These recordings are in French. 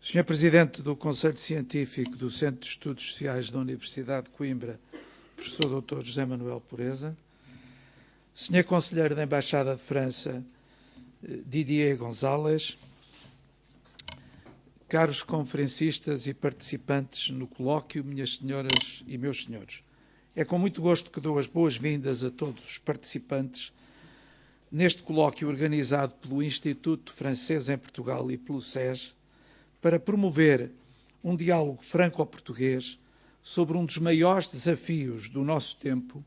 Sr. Presidente do Conselho Científico do Centro de Estudos Sociais da Universidade de Coimbra, Professor Dr. José Manuel Pureza, Sr. Conselheiro da Embaixada de França, Didier Gonzalez, caros conferencistas e participantes no colóquio, minhas senhoras e meus senhores, é com muito gosto que dou as boas-vindas a todos os participantes neste colóquio organizado pelo Instituto Francês em Portugal e pelo SES para promover um diálogo franco-português sobre um dos maiores desafios do nosso tempo,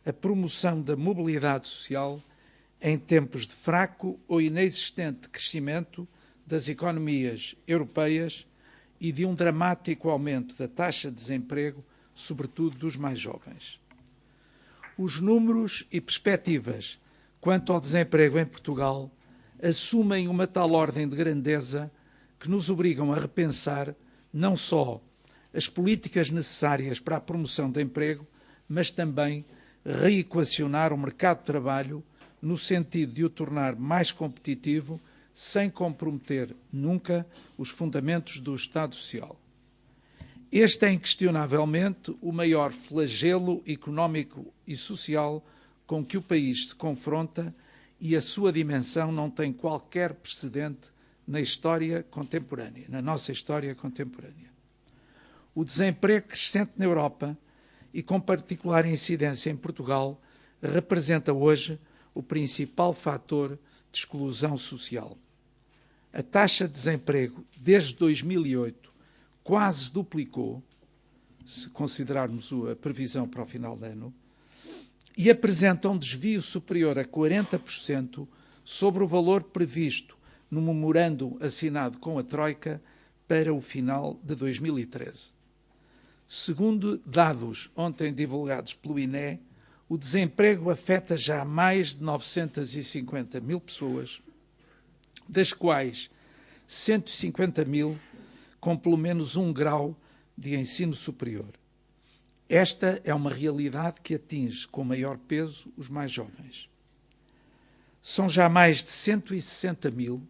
a promoção da mobilidade social em tempos de fraco ou inexistente crescimento das economias europeias e de um dramático aumento da taxa de desemprego, sobretudo dos mais jovens. Os números e perspectivas quanto ao desemprego em Portugal assumem uma tal ordem de grandeza que nos obrigam a repensar não só as políticas necessárias para a promoção de emprego, mas também reequacionar o mercado de trabalho no sentido de o tornar mais competitivo, sem comprometer nunca os fundamentos do Estado Social. Este é inquestionavelmente o maior flagelo económico e social com que o país se confronta e a sua dimensão não tem qualquer precedente na história contemporânea, na nossa história contemporânea. O desemprego crescente na Europa e com particular incidência em Portugal representa hoje o principal fator de exclusão social. A taxa de desemprego desde 2008 quase duplicou, se considerarmos a previsão para o final do ano, e apresenta um desvio superior a 40% sobre o valor previsto no memorando assinado com a Troika para o final de 2013. Segundo dados ontem divulgados pelo INE, o desemprego afeta já mais de 950 mil pessoas, das quais 150 mil com pelo menos um grau de ensino superior. Esta é uma realidade que atinge com maior peso os mais jovens. São já mais de 160 mil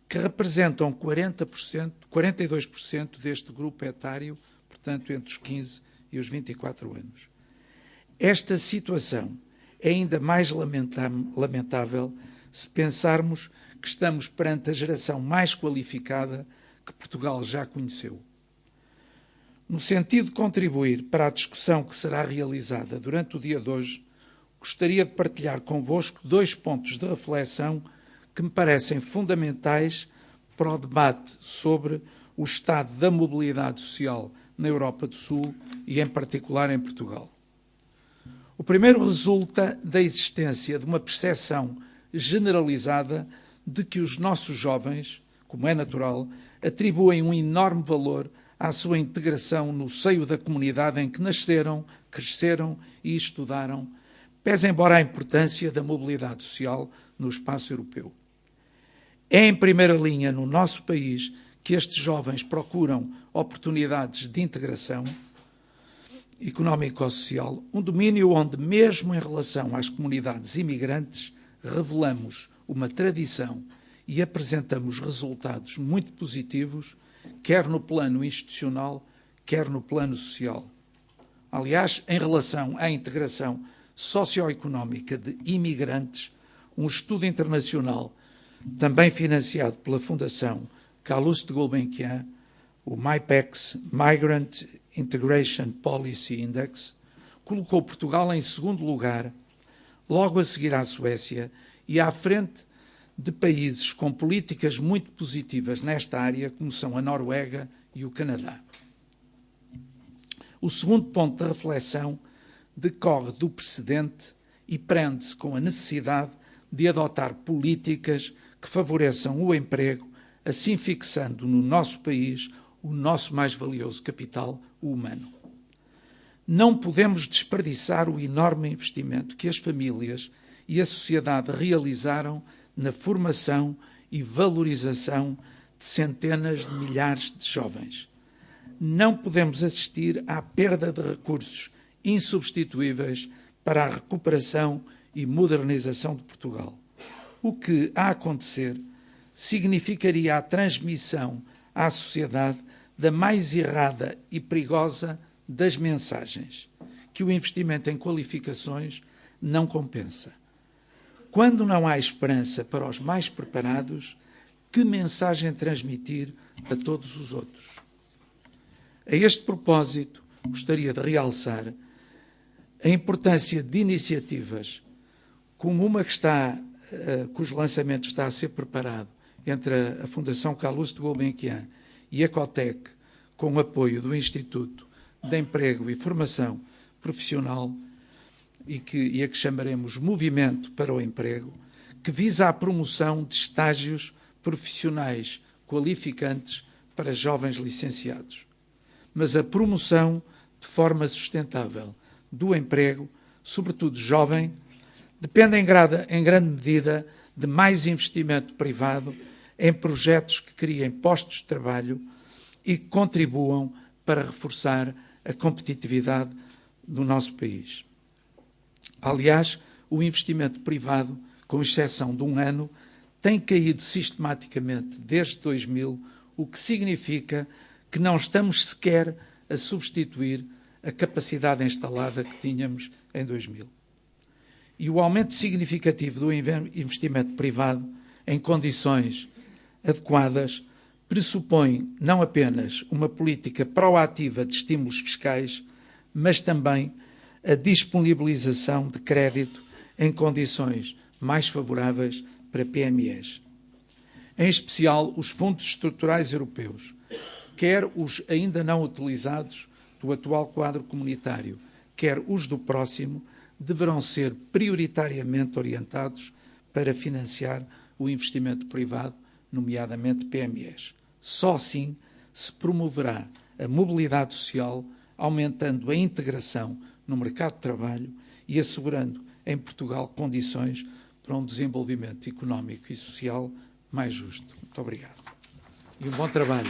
que representam 42% deste grupo etário, portanto, entre os 15 e os 24 anos. Esta situação é ainda mais lamentável se pensarmos que estamos perante a geração mais qualificada que Portugal já conheceu. No sentido de contribuir para a discussão que será realizada durante o dia de hoje, gostaria de partilhar convosco 2 pontos de reflexão que me parecem fundamentais para o debate sobre o estado da mobilidade social na Europa do Sul e, em particular, em Portugal. O primeiro resulta da existência de uma percepção generalizada de que os nossos jovens, como é natural, atribuem um enorme valor à sua integração no seio da comunidade em que nasceram, cresceram e estudaram, pese embora a importância da mobilidade social no espaço europeu. É em primeira linha no nosso país que estes jovens procuram oportunidades de integração económico-social, um domínio onde, mesmo em relação às comunidades imigrantes, revelamos uma tradição e apresentamos resultados muito positivos, quer no plano institucional, quer no plano social. Aliás, em relação à integração socioeconómica de imigrantes, um estudo internacional, também financiado pela Fundação Calouste Gulbenkian, o MIPEX, Migrant Integration Policy Index, colocou Portugal em segundo lugar, logo a seguir à Suécia e à frente de países com políticas muito positivas nesta área, como são a Noruega e o Canadá. O segundo ponto de reflexão decorre do precedente e prende-se com a necessidade de adotar políticas que favoreçam o emprego, assim fixando no nosso país o nosso mais valioso capital, o humano. Não podemos desperdiçar o enorme investimento que as famílias e a sociedade realizaram na formação e valorização de centenas de milhares de jovens. Não podemos assistir à perda de recursos insubstituíveis para a recuperação e modernização de Portugal. O que, a acontecer, significaria a transmissão à sociedade da mais errada e perigosa das mensagens, que o investimento em qualificações não compensa. Quando não há esperança para os mais preparados, que mensagem transmitir a todos os outros? A este propósito, gostaria de realçar a importância de iniciativas como uma cujo lançamento está a ser preparado entre a Fundação Calouste Gulbenkian e a Cotec, com o apoio do Instituto de Emprego e Formação Profissional, e a que chamaremos Movimento para o Emprego, que visa a promoção de estágios profissionais qualificantes para jovens licenciados. Mas a promoção de forma sustentável do emprego, sobretudo jovem, depende em grande medida de mais investimento privado em projetos que criem postos de trabalho e que contribuam para reforçar a competitividade do nosso país. Aliás, o investimento privado, com exceção de um ano, tem caído sistematicamente desde 2000, o que significa que não estamos sequer a substituir a capacidade instalada que tínhamos em 2000. E o aumento significativo do investimento privado em condições adequadas pressupõe não apenas uma política proativa de estímulos fiscais, mas também a disponibilização de crédito em condições mais favoráveis para PMEs. Em especial, os fundos estruturais europeus, quer os ainda não utilizados do atual quadro comunitário, quer os do próximo, deverão ser prioritariamente orientados para financiar o investimento privado, nomeadamente PMEs. Só assim se promoverá a mobilidade social, aumentando a integração no mercado de trabalho e assegurando em Portugal condições para um desenvolvimento económico e social mais justo. Muito obrigado. E um bom trabalho.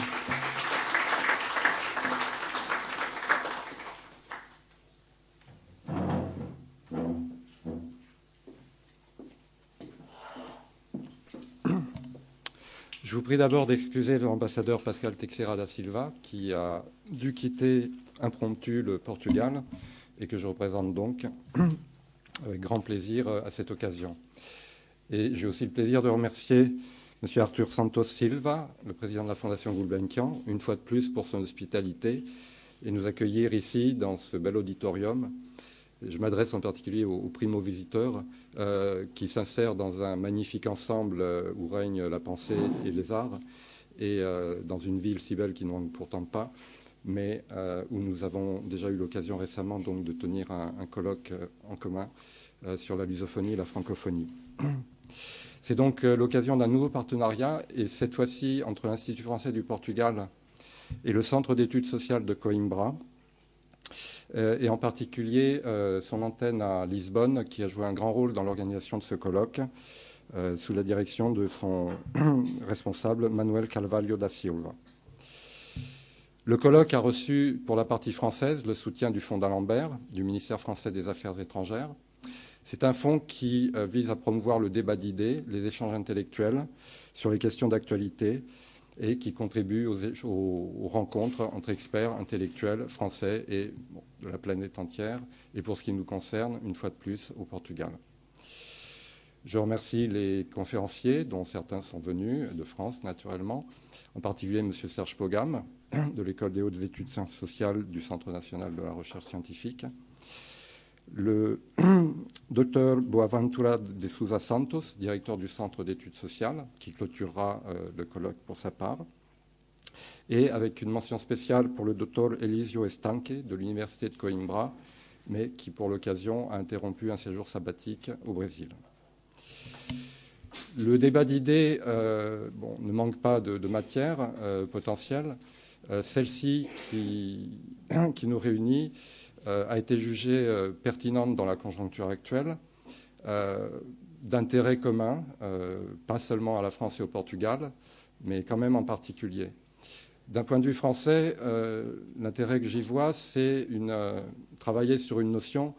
Je vous prie d'abord d'excuser l'ambassadeur Pascal Teixeira da Silva, qui a dû quitter impromptu le Portugal et que je représente donc avec grand plaisir à cette occasion. Et j'ai aussi le plaisir de remercier M. Arthur Santos Silva, le président de la Fondation Gulbenkian, une fois de plus pour son hospitalité et nous accueillir ici dans ce bel auditorium. Je m'adresse en particulier aux primo-visiteurs qui s'insèrent dans un magnifique ensemble où règne la pensée et les arts, et dans une ville si belle qui n'en manque pourtant pas, mais où nous avons déjà eu l'occasion récemment donc, de tenir un colloque en commun sur la lusophonie et la francophonie. C'est donc l'occasion d'un nouveau partenariat, et cette fois-ci entre l'Institut français du Portugal et le Centre d'études sociales de Coimbra, et en particulier son antenne à Lisbonne, qui a joué un grand rôle dans l'organisation de ce colloque, sous la direction de son responsable, Manuel Carvalho da Silva. Le colloque a reçu, pour la partie française, le soutien du Fonds d'Alembert, du ministère français des Affaires étrangères. C'est un fonds qui vise à promouvoir le débat d'idées, les échanges intellectuels sur les questions d'actualité, et qui contribue aux rencontres entre experts intellectuels français et de la planète entière, et pour ce qui nous concerne, une fois de plus, au Portugal. Je remercie les conférenciers, dont certains sont venus de France, naturellement, en particulier M. Serge Pogam, de l'École des hautes études sciences sociales du Centre national de la recherche scientifique, le Dr Boaventura de Sousa Santos, directeur du Centre d'études sociales, qui clôturera le colloque pour sa part, et avec une mention spéciale pour le Dr Elisio Estanque de l'Université de Coimbra, mais qui, pour l'occasion, a interrompu un séjour sabbatique au Brésil. Le débat d'idées ne manque pas de matière potentielle. Celle-ci qui nous réunit a été jugée pertinente dans la conjoncture actuelle, d'intérêt commun, pas seulement à la France et au Portugal, mais quand même en particulier. D'un point de vue français, l'intérêt que j'y vois, c'est travailler sur une notion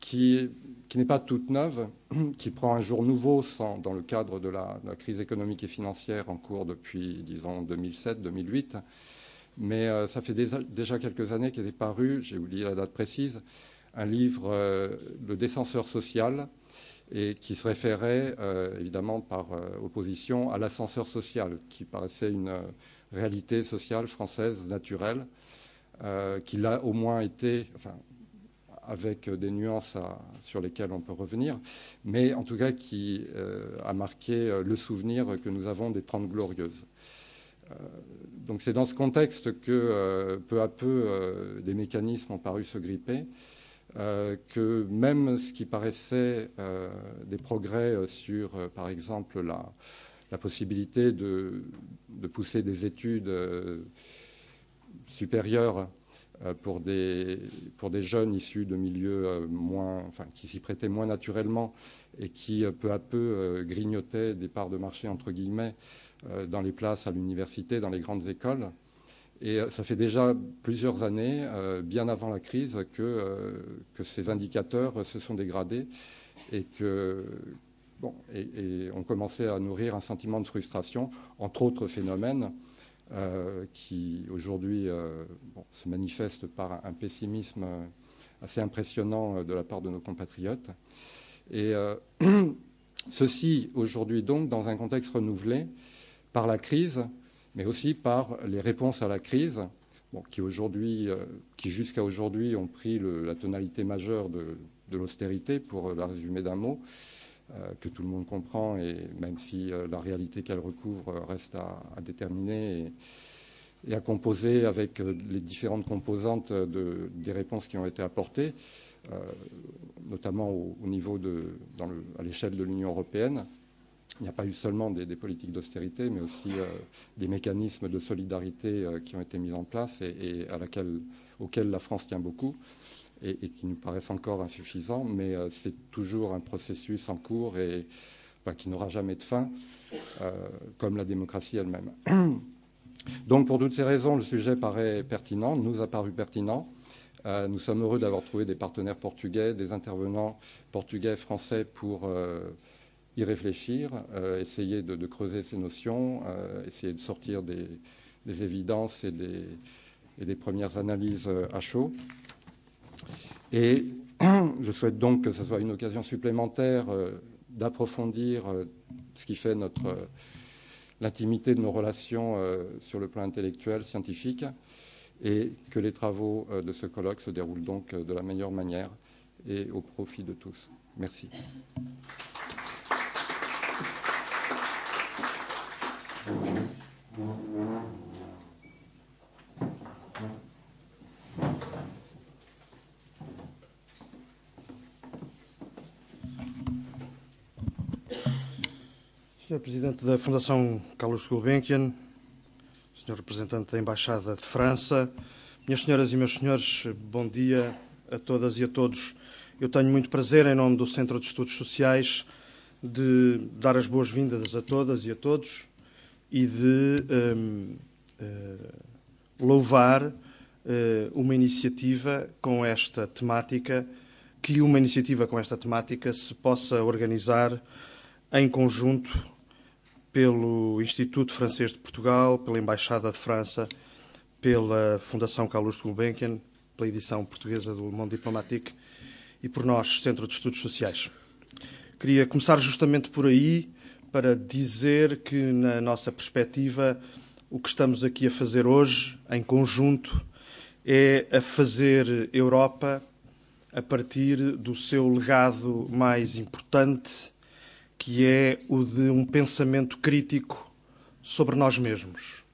qui qui n'est pas toute neuve, qui prend un jour nouveau dans le cadre de la crise économique et financière en cours depuis, disons, 2007-2008. Mais ça fait déjà quelques années qu'elle est paru, j'ai oublié la date précise, un livre, Le Descenseur social, et qui se référait, évidemment, par opposition à l'ascenseur social, qui paraissait une réalité sociale française naturelle, qui l'a au moins été, enfin, avec des nuances sur lesquelles on peut revenir, mais en tout cas qui a marqué le souvenir que nous avons des 30 Glorieuses. Donc c'est dans ce contexte que peu à peu des mécanismes ont paru se gripper, que même ce qui paraissait des progrès sur, par exemple, la possibilité de pousser des études supérieures pour des jeunes issus de milieux qui s'y prêtaient moins naturellement et qui peu à peu grignotaient des parts de marché, entre guillemets, dans les places à l'université, dans les grandes écoles. Et ça fait déjà plusieurs années, bien avant la crise, que ces indicateurs se sont dégradés et on commençait à nourrir un sentiment de frustration, entre autres phénomènes qui aujourd'hui se manifestent par un pessimisme assez impressionnant de la part de nos compatriotes. Et ceci aujourd'hui donc dans un contexte renouvelé par la crise, mais aussi par les réponses à la crise, qui jusqu'à aujourd'hui ont pris la tonalité majeure de l'austérité, pour la résumer d'un mot, que tout le monde comprend, et même si la réalité qu'elle recouvre reste à déterminer et à composer avec les différentes composantes des réponses qui ont été apportées, notamment au niveau à l'échelle de l'Union européenne. Il n'y a pas eu seulement des politiques d'austérité, mais aussi des mécanismes de solidarité qui ont été mis en place et auxquels la France tient beaucoup et qui nous paraissent encore insuffisants. Mais c'est toujours un processus en cours et qui n'aura jamais de fin, comme la démocratie elle-même. Donc pour toutes ces raisons, le sujet paraît pertinent, nous a paru pertinent. Nous sommes heureux d'avoir trouvé des partenaires portugais, des intervenants portugais, français pour y réfléchir, essayer de creuser ces notions, essayer de sortir des évidences et des premières analyses à chaud. Et je souhaite donc que ce soit une occasion supplémentaire d'approfondir ce qui fait l'intimité de nos relations sur le plan intellectuel, scientifique, et que les travaux de ce colloque se déroulent donc de la meilleure manière et au profit de tous. Merci. Sr. Presidente da Fundação Carlos Gulbenkian, Sr. Representante da Embaixada de França, minhas senhoras e meus senhores, bom dia a todas e a todos. Eu tenho muito prazer, em nome do Centro de Estudos Sociais, de dar as boas-vindas a todas e a todos e de louvar uma iniciativa com esta temática, que uma iniciativa com esta temática se possa organizar em conjunto pelo Instituto Francês de Portugal, pela Embaixada de França, pela Fundação Carlos Gulbenkian, pela edição portuguesa do Le Monde Diplomatique e por nós, Centro de Estudos Sociais. Queria começar justamente por aí, para dizer que, na nossa perspectiva, o que estamos aqui a fazer hoje, em conjunto, é a fazer Europa a partir do seu legado mais importante, que é o de um pensamento crítico sobre nós mesmos.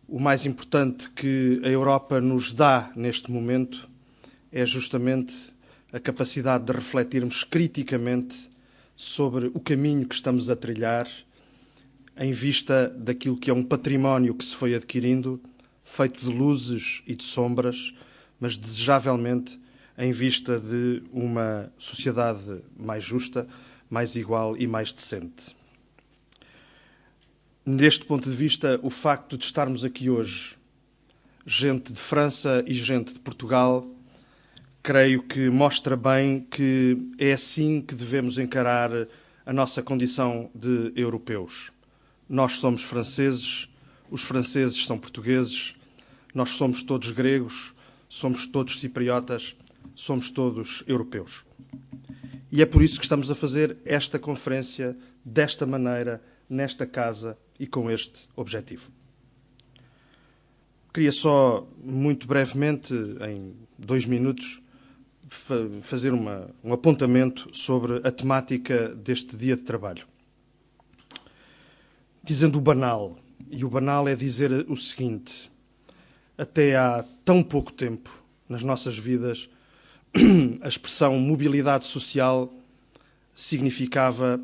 O mais importante que a Europa nos dá neste momento é justamente a capacidade de refletirmos criticamente sobre o caminho que estamos a trilhar, em vista daquilo que é um património que se foi adquirindo, feito de luzes e de sombras, mas desejavelmente em vista de uma sociedade mais justa, mais igual e mais decente. Deste ponto de vista, o facto de estarmos aqui hoje, gente de França e gente de Portugal, creio que mostra bem que é assim que devemos encarar a nossa condição de europeus. Nós somos franceses, os franceses são portugueses, nós somos todos gregos, somos todos cipriotas, somos todos europeus. E é por isso que estamos a fazer esta conferência desta maneira, nesta casa e com este objetivo. Queria só, muito brevemente, em 2 minutos, fazer um apontamento sobre a temática deste dia de trabalho. Dizendo o banal, e o banal é dizer o seguinte: até há tão pouco tempo nas nossas vidas, a expressão mobilidade social significava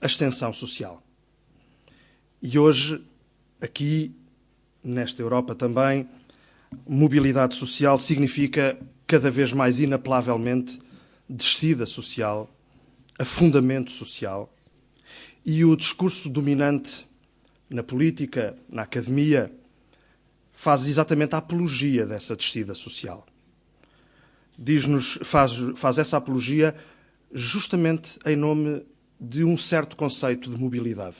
ascensão social. E hoje, aqui, nesta Europa também, mobilidade social significa cada vez mais inapelavelmente descida social, afundamento social. E o discurso dominante na política, na academia, faz exatamente a apologia dessa descida social. Faz essa apologia justamente em nome de um certo conceito de mobilidade.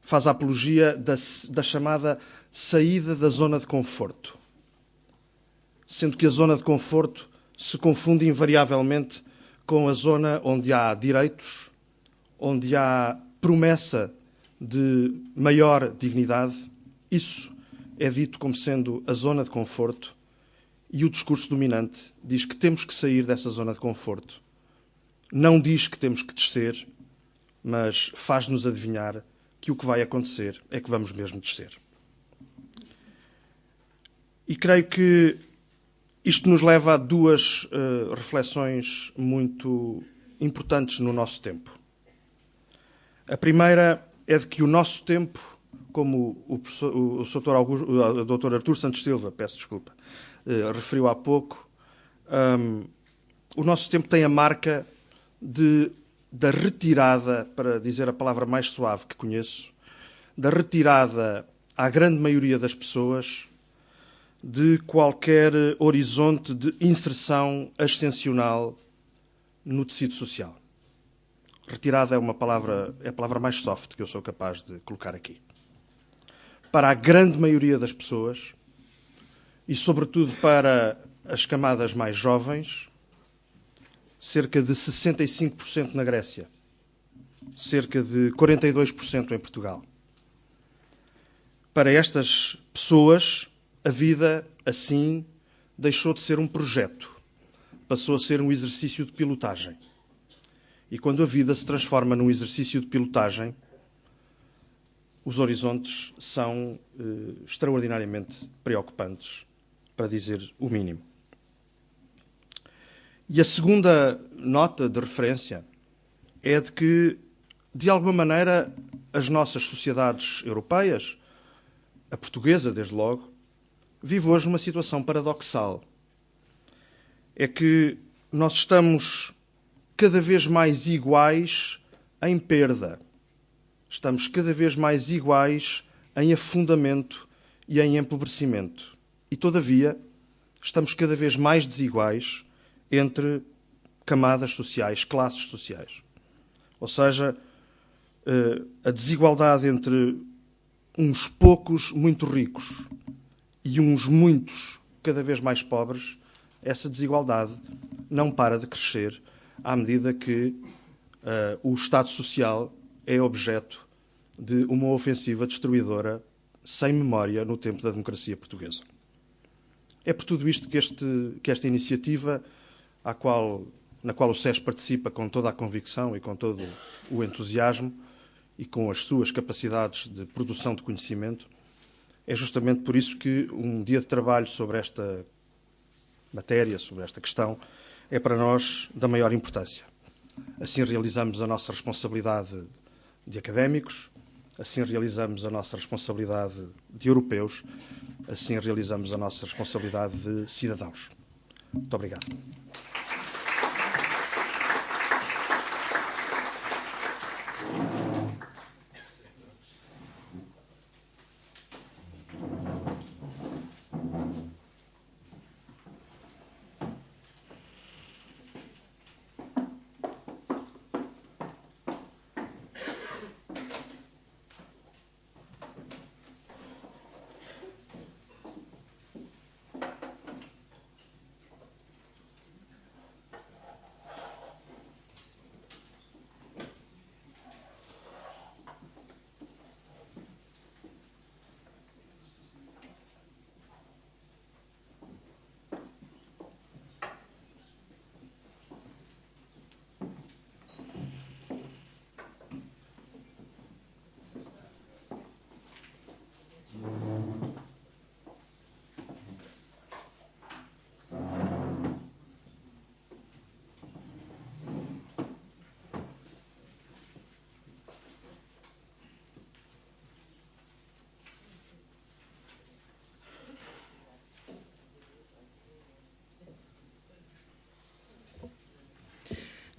Faz a apologia da chamada saída da zona de conforto. Sendo que a zona de conforto se confunde invariavelmente com a zona onde há direitos, onde há promessa de maior dignidade. Isso é dito como sendo a zona de conforto, e o discurso dominante diz que temos que sair dessa zona de conforto. Não diz que temos que descer, mas faz-nos adivinhar que o que vai acontecer é que vamos mesmo descer. E creio que isto nos leva a 2 reflexões muito importantes no nosso tempo. A primeira é de que o nosso tempo, como o Dr. Artur Santos Silva, peço desculpa, referiu há pouco, o nosso tempo tem a marca da retirada, para dizer a palavra mais suave que conheço, da retirada à grande maioria das pessoas de qualquer horizonte de inserção ascensional no tecido social. Retirada é a palavra mais soft que eu sou capaz de colocar aqui. Para a grande maioria das pessoas, e sobretudo para as camadas mais jovens, cerca de 65% na Grécia, cerca de 42% em Portugal. Para estas pessoas, a vida, assim, deixou de ser um projeto, passou a ser um exercício de pilotagem. E quando a vida se transforma num exercício de pilotagem, os horizontes são extraordinariamente preocupantes, para dizer o mínimo. E a segunda nota de referência é de que, de alguma maneira, as nossas sociedades europeias, a portuguesa, desde logo, vive hoje uma situação paradoxal. É que nós estamos cada vez mais iguais em perda. Estamos cada vez mais iguais em afundamento e em empobrecimento. E, todavia, estamos cada vez mais desiguais entre camadas sociais, classes sociais. Ou seja, a desigualdade entre uns poucos muito ricos e uns muitos cada vez mais pobres, essa desigualdade não para de crescer à medida que o Estado Social é objeto de uma ofensiva destruidora sem memória no tempo da democracia portuguesa. É por tudo isto que esta iniciativa, na qual o SES participa com toda a convicção e com todo o entusiasmo e com as suas capacidades de produção de conhecimento, é justamente por isso que um dia de trabalho sobre esta matéria, sobre esta questão, é para nós da maior importância. Assim realizamos a nossa responsabilidade de académicos, assim realizamos a nossa responsabilidade de europeus, assim realizamos a nossa responsabilidade de cidadãos. Muito obrigado.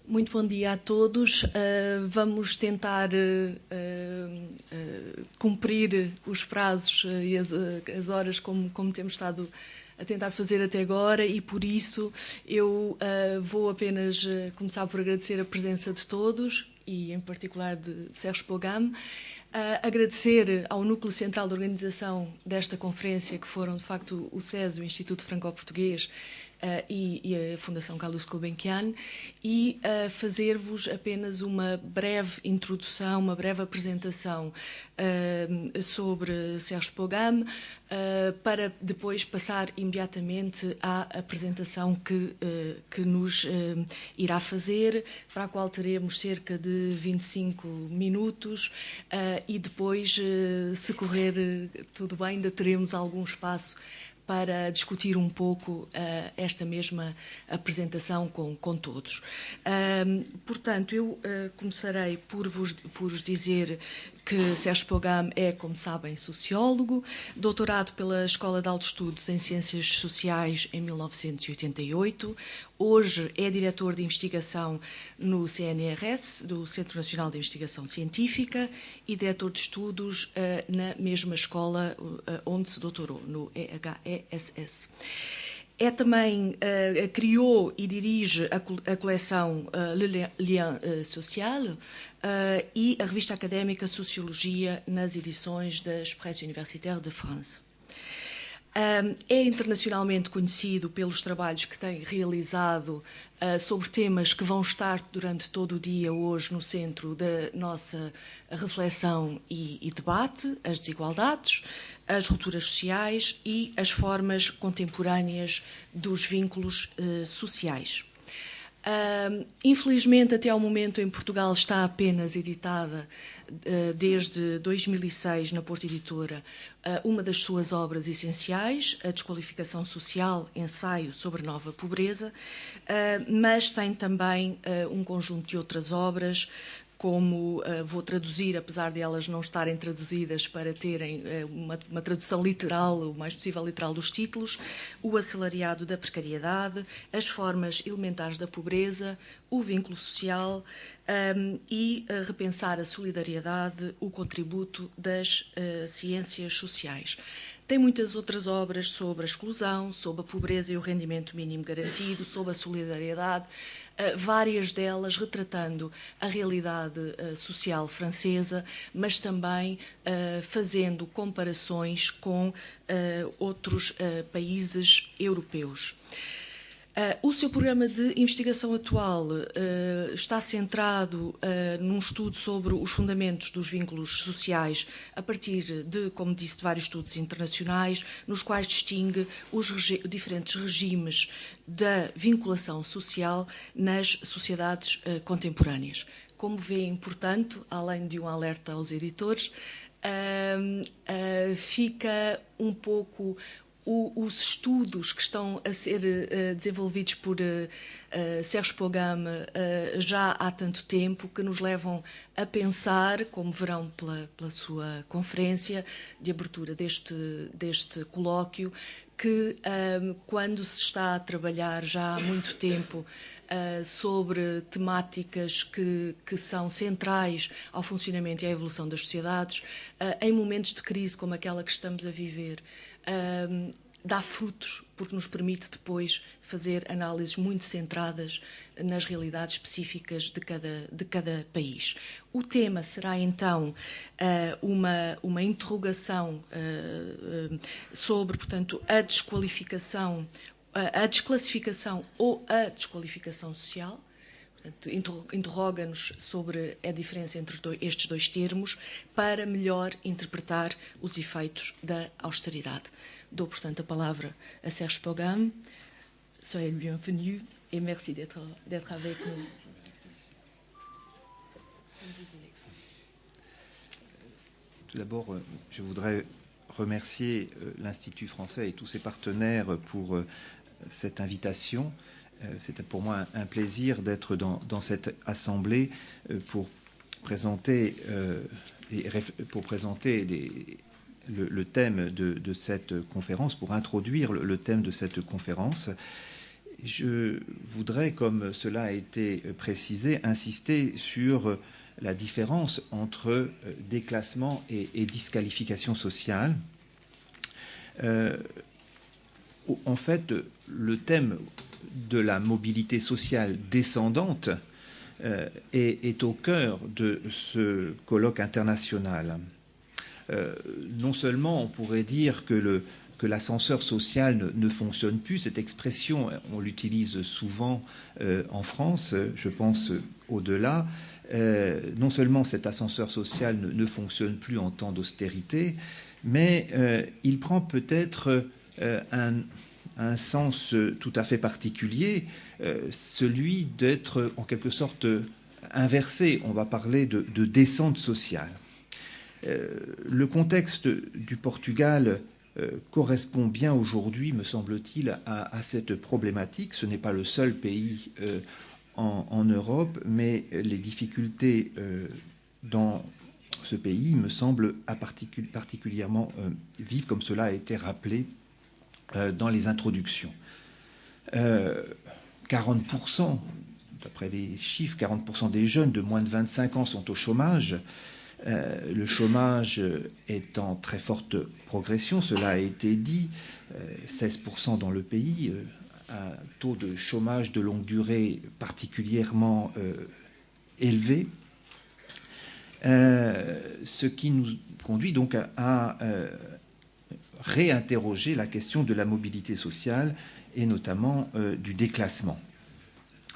Muito bom dia a todos. Vamos tentar cumprir os prazos e as horas como temos estado a tentar fazer até agora, e por isso eu vou apenas começar por agradecer a presença de todos e em particular de Serge Pogam. Agradecer ao núcleo central de organização desta conferência, que foram de facto o SES, o Instituto Franco-Português, e a Fundação Carlos Gulbenkian, e fazer-vos apenas uma breve introdução, uma breve apresentação sobre Serge Pogam, para depois passar imediatamente à apresentação que nos irá fazer, para a qual teremos cerca de 25 minutos, e depois, se correr tudo bem, ainda teremos algum espaço para discutir um pouco esta mesma apresentação com todos. Portanto, eu começarei por vos dizer que Serge Pogam é, como sabem, sociólogo, doutorado pela Escola de Altos Estudos em Ciências Sociais em 1988, hoje é diretor de investigação no CNRS, do Centro Nacional de Investigação Científica, e diretor de estudos na mesma escola onde se doutorou, no EHESS. É também, criou e dirige a coleção Le Lien Social e a revista académica Sociologia nas edições da Express Universitaire de France. É internacionalmente conhecido pelos trabalhos que tem realizado sobre temas que vão estar durante todo o dia hoje no centro da nossa reflexão e debate: as desigualdades, as rupturas sociais e as formas contemporâneas dos vínculos sociais. Infelizmente, até ao momento, em Portugal está apenas editada, desde 2006, na Porta Editora, uma das suas obras essenciais, A Desqualificação Social, ensaio sobre nova pobreza, mas tem também um conjunto de outras obras, como vou traduzir, apesar de elas não estarem traduzidas para terem uma tradução literal, o mais possível literal dos títulos: O Assalariado da Precariedade, As Formas Elementares da Pobreza, O Vínculo Social e Repensar a Solidariedade, o Contributo das Ciências Sociais. Tem muitas outras obras sobre a exclusão, sobre a pobreza e o rendimento mínimo garantido, sobre a solidariedade, várias delas retratando a realidade social francesa, mas também fazendo comparações com outros países europeus. O seu programa de investigação atual está centrado num estudo sobre os fundamentos dos vínculos sociais, a partir de, como disse, de vários estudos internacionais, nos quais distingue os diferentes regimes da vinculação social nas sociedades contemporâneas. Como veem, portanto, além de um alerta aos editores, fica um pouco os estudos que estão a ser desenvolvidos por Serge Pogam já há tanto tempo, que nos levam a pensar, como verão pela sua conferência de abertura deste colóquio, que quando se está a trabalhar já há muito tempo sobre temáticas que são centrais ao funcionamento e à evolução das sociedades, em momentos de crise como aquela que estamos a viver, dá frutos, porque nos permite depois fazer análises muito centradas nas realidades específicas de cada país. O tema será então uma interrogação sobre, portanto, a desqualificação, a desclassificação ou a desqualificação social. Interroga-nos sobre a diferença entre estes dois termos para melhor interpretar os efeitos da austeridade. Dou, portanto, a palavra a Serge Pogam. Soyez le bienvenu et merci d'être avec nous. Tout d'abord, je voudrais remercier l'Institut français et tous ses partenaires pour cette invitation. C'était pour moi un plaisir d'être dans cette assemblée pour présenter, le thème de cette conférence, pour introduire le thème de cette conférence. je voudrais, comme cela a été précisé, insister sur la différence entre déclassement et disqualification sociale. En fait, le thème de la mobilité sociale descendante est au cœur de ce colloque international. Non seulement on pourrait dire que l'ascenseur social ne fonctionne plus, cette expression, on l'utilise souvent en France, je pense au-delà, non seulement cet ascenseur social ne fonctionne plus en temps d'austérité, mais il prend peut-être un sens tout à fait particulier, celui d'être en quelque sorte inversé. On va parler de descente sociale. Le contexte du Portugal correspond bien aujourd'hui, me semble-t-il, à cette problématique. Ce n'est pas le seul pays en Europe, mais les difficultés dans ce pays me semblent particulièrement vives, comme cela a été rappelé dans les introductions. 40%, d'après les chiffres, 40% des jeunes de moins de 25 ans sont au chômage. Le chômage est en très forte progression, cela a été dit, 16% dans le pays, un taux de chômage de longue durée particulièrement élevé, ce qui nous conduit donc à réinterroger la question de la mobilité sociale et notamment du déclassement.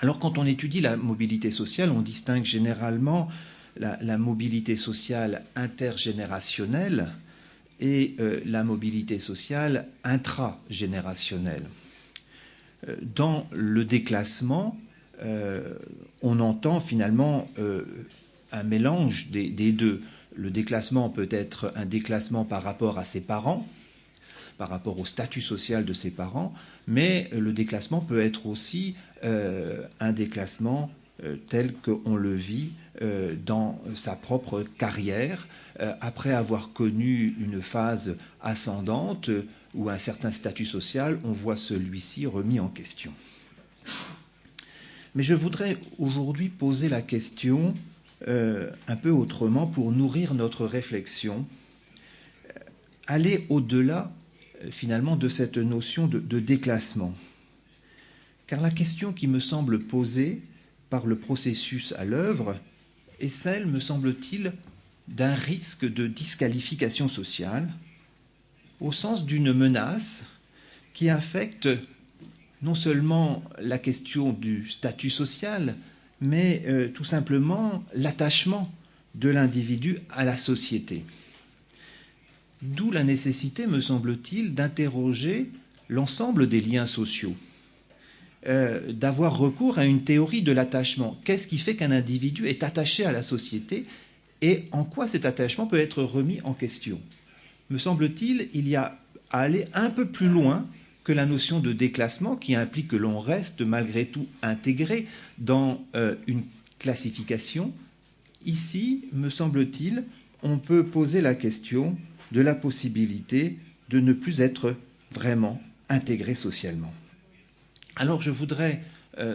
Alors quand on étudie la mobilité sociale, on distingue généralement la mobilité sociale intergénérationnelle et la mobilité sociale intragénérationnelle. Dans le déclassement, on entend finalement un mélange des deux. Le déclassement peut être un déclassement par rapport à ses parents, par rapport au statut social de ses parents, mais le déclassement peut être aussi un déclassement tel qu'on le vit dans sa propre carrière, après avoir connu une phase ascendante ou un certain statut social, on voit celui-ci remis en question. Mais je voudrais aujourd'hui poser la question un peu autrement pour nourrir notre réflexion, aller au-delà finalement de cette notion de déclassement. Car la question qui me semble posée par le processus à l'œuvre est celle, me semble-t-il, d'un risque de disqualification sociale, au sens d'une menace qui affecte non seulement la question du statut social, mais tout simplement l'attachement de l'individu à la société. D'où la nécessité, me semble-t-il, d'interroger l'ensemble des liens sociaux, d'avoir recours à une théorie de l'attachement. Qu'est-ce qui fait qu'un individu est attaché à la société et en quoi cet attachement peut être remis en question? Me semble-t-il, il y a à aller un peu plus loin que la notion de déclassement qui implique que l'on reste malgré tout intégré dans une classification. Ici, me semble-t-il, on peut poser la question de la possibilité de ne plus être vraiment intégré socialement. Alors je voudrais,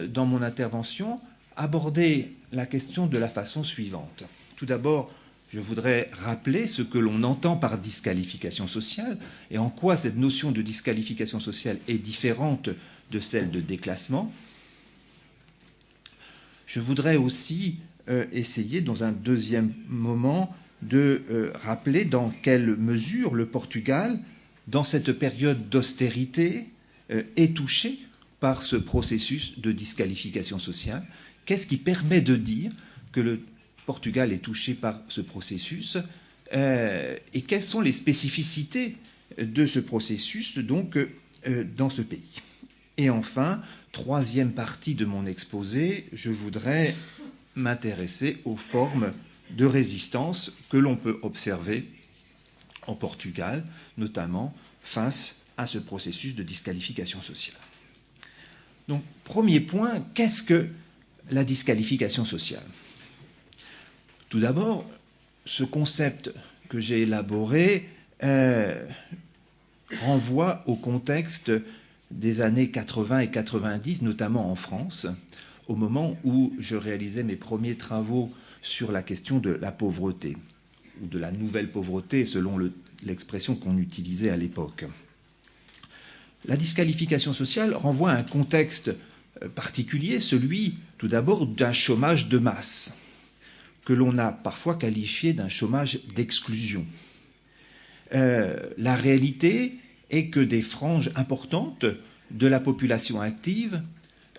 dans mon intervention, aborder la question de la façon suivante. Tout d'abord, je voudrais rappeler ce que l'on entend par disqualification sociale et en quoi cette notion de disqualification sociale est différente de celle de déclassement. Je voudrais aussi essayer, dans un deuxième moment, de rappeler dans quelle mesure le Portugal, dans cette période d'austérité, est touché par ce processus de disqualification sociale. Qu'est-ce qui permet de dire que le Portugal est touché par ce processus et quelles sont les spécificités de ce processus donc, dans ce pays. Et enfin, troisième partie de mon exposé, je voudrais m'intéresser aux formes de résistance que l'on peut observer en Portugal, notamment face à ce processus de disqualification sociale. Donc, premier point, qu'est-ce que la disqualification sociale? Tout d'abord, ce concept que j'ai élaboré renvoie au contexte des années 80 et 90, notamment en France, au moment où je réalisais mes premiers travaux sur la question de la pauvreté, ou de la nouvelle pauvreté, selon l'expression qu'on utilisait à l'époque. La disqualification sociale renvoie à un contexte particulier, celui tout d'abord d'un chômage de masse, que l'on a parfois qualifié d'un chômage d'exclusion. La réalité est que des franges importantes de la population active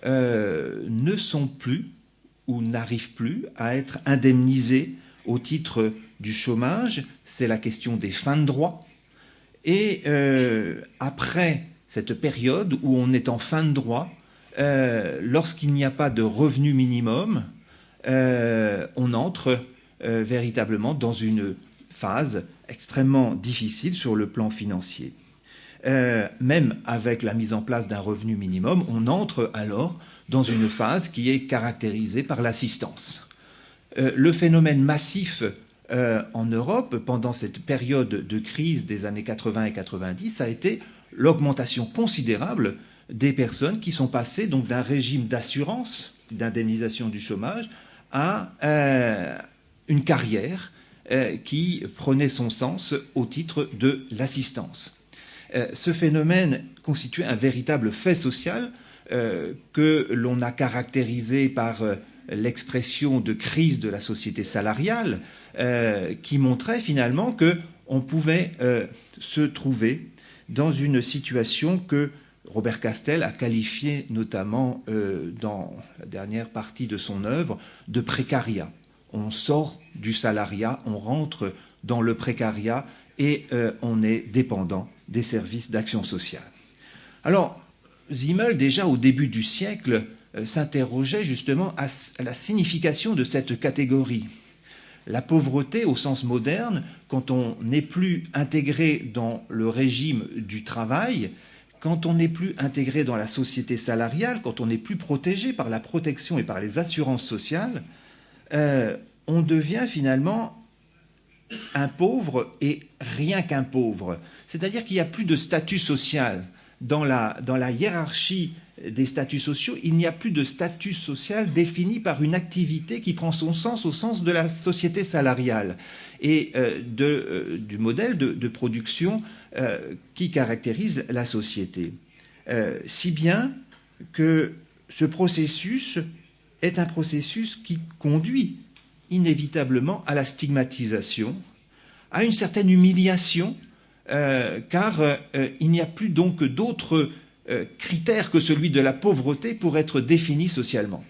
ne sont plus ou n'arrivent plus à être indemnisées au titre du chômage. C'est la question des fins de droit. Et après cette période où on est en fin de droit, lorsqu'il n'y a pas de revenu minimum, on entre véritablement dans une phase extrêmement difficile sur le plan financier. Même avec la mise en place d'un revenu minimum, on entre alors dans une phase qui est caractérisée par l'assistance. Le phénomène massif en Europe, pendant cette période de crise des années 80 et 90, a été l'augmentation considérable des personnes qui sont passées donc d'un régime d'assurance, d'indemnisation du chômage, à une carrière qui prenait son sens au titre de l'assistance. Ce phénomène constitue un véritable fait social que l'on a caractérisé par l'expression de crise de la société salariale, qui montrait finalement qu'on pouvait se trouver dans une situation que Robert Castel a qualifiée notamment dans la dernière partie de son œuvre de précariat. On sort du salariat, on rentre dans le précariat et on est dépendant des services d'action sociale. Alors, Simmel, déjà au début du siècle, s'interrogeait justement à la signification de cette catégorie. La pauvreté, au sens moderne, quand on n'est plus intégré dans le régime du travail, quand on n'est plus intégré dans la société salariale, quand on n'est plus protégé par la protection et par les assurances sociales, on devient finalement un pauvre et rien qu'un pauvre. C'est-à-dire qu'il n'y a plus de statut social. Dans la hiérarchie des statuts sociaux, il n'y a plus de statut social défini par une activité qui prend son sens au sens de la société salariale et du modèle de production qui caractérise la société. Si bien que ce processus est un processus qui conduit inévitablement à la stigmatisation, à une certaine humiliation, car il n'y a plus donc d'autres critères que celui de la pauvreté pour être défini socialement.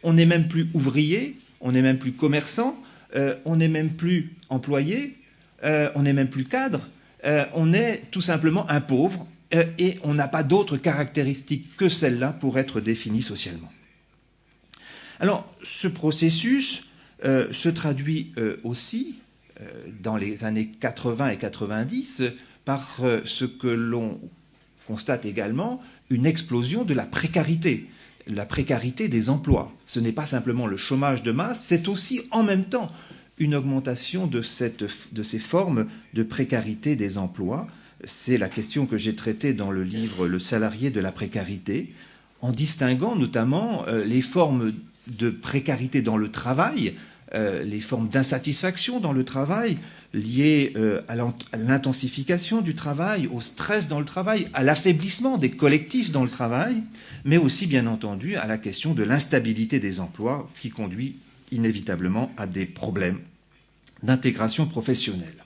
On n'est même plus ouvrier, on n'est même plus commerçant, on n'est même plus employé, on n'est même plus cadre, on est tout simplement un pauvre et on n'a pas d'autres caractéristiques que celles-là pour être défini socialement. Alors, ce processus se traduit aussi dans les années 80 et 90 par ce que l'on constate également, une explosion de la précarité des emplois. Ce n'est pas simplement le chômage de masse, c'est aussi en même temps une augmentation de ces formes de précarité des emplois. C'est la question que j'ai traitée dans le livre « Le salarié de la précarité », en distinguant notamment les formes de précarité dans le travail, les formes d'insatisfaction dans le travail liées à l'intensification du travail, au stress dans le travail, à l'affaiblissement des collectifs dans le travail, mais aussi bien entendu à la question de l'instabilité des emplois qui conduit inévitablement à des problèmes d'intégration professionnelle.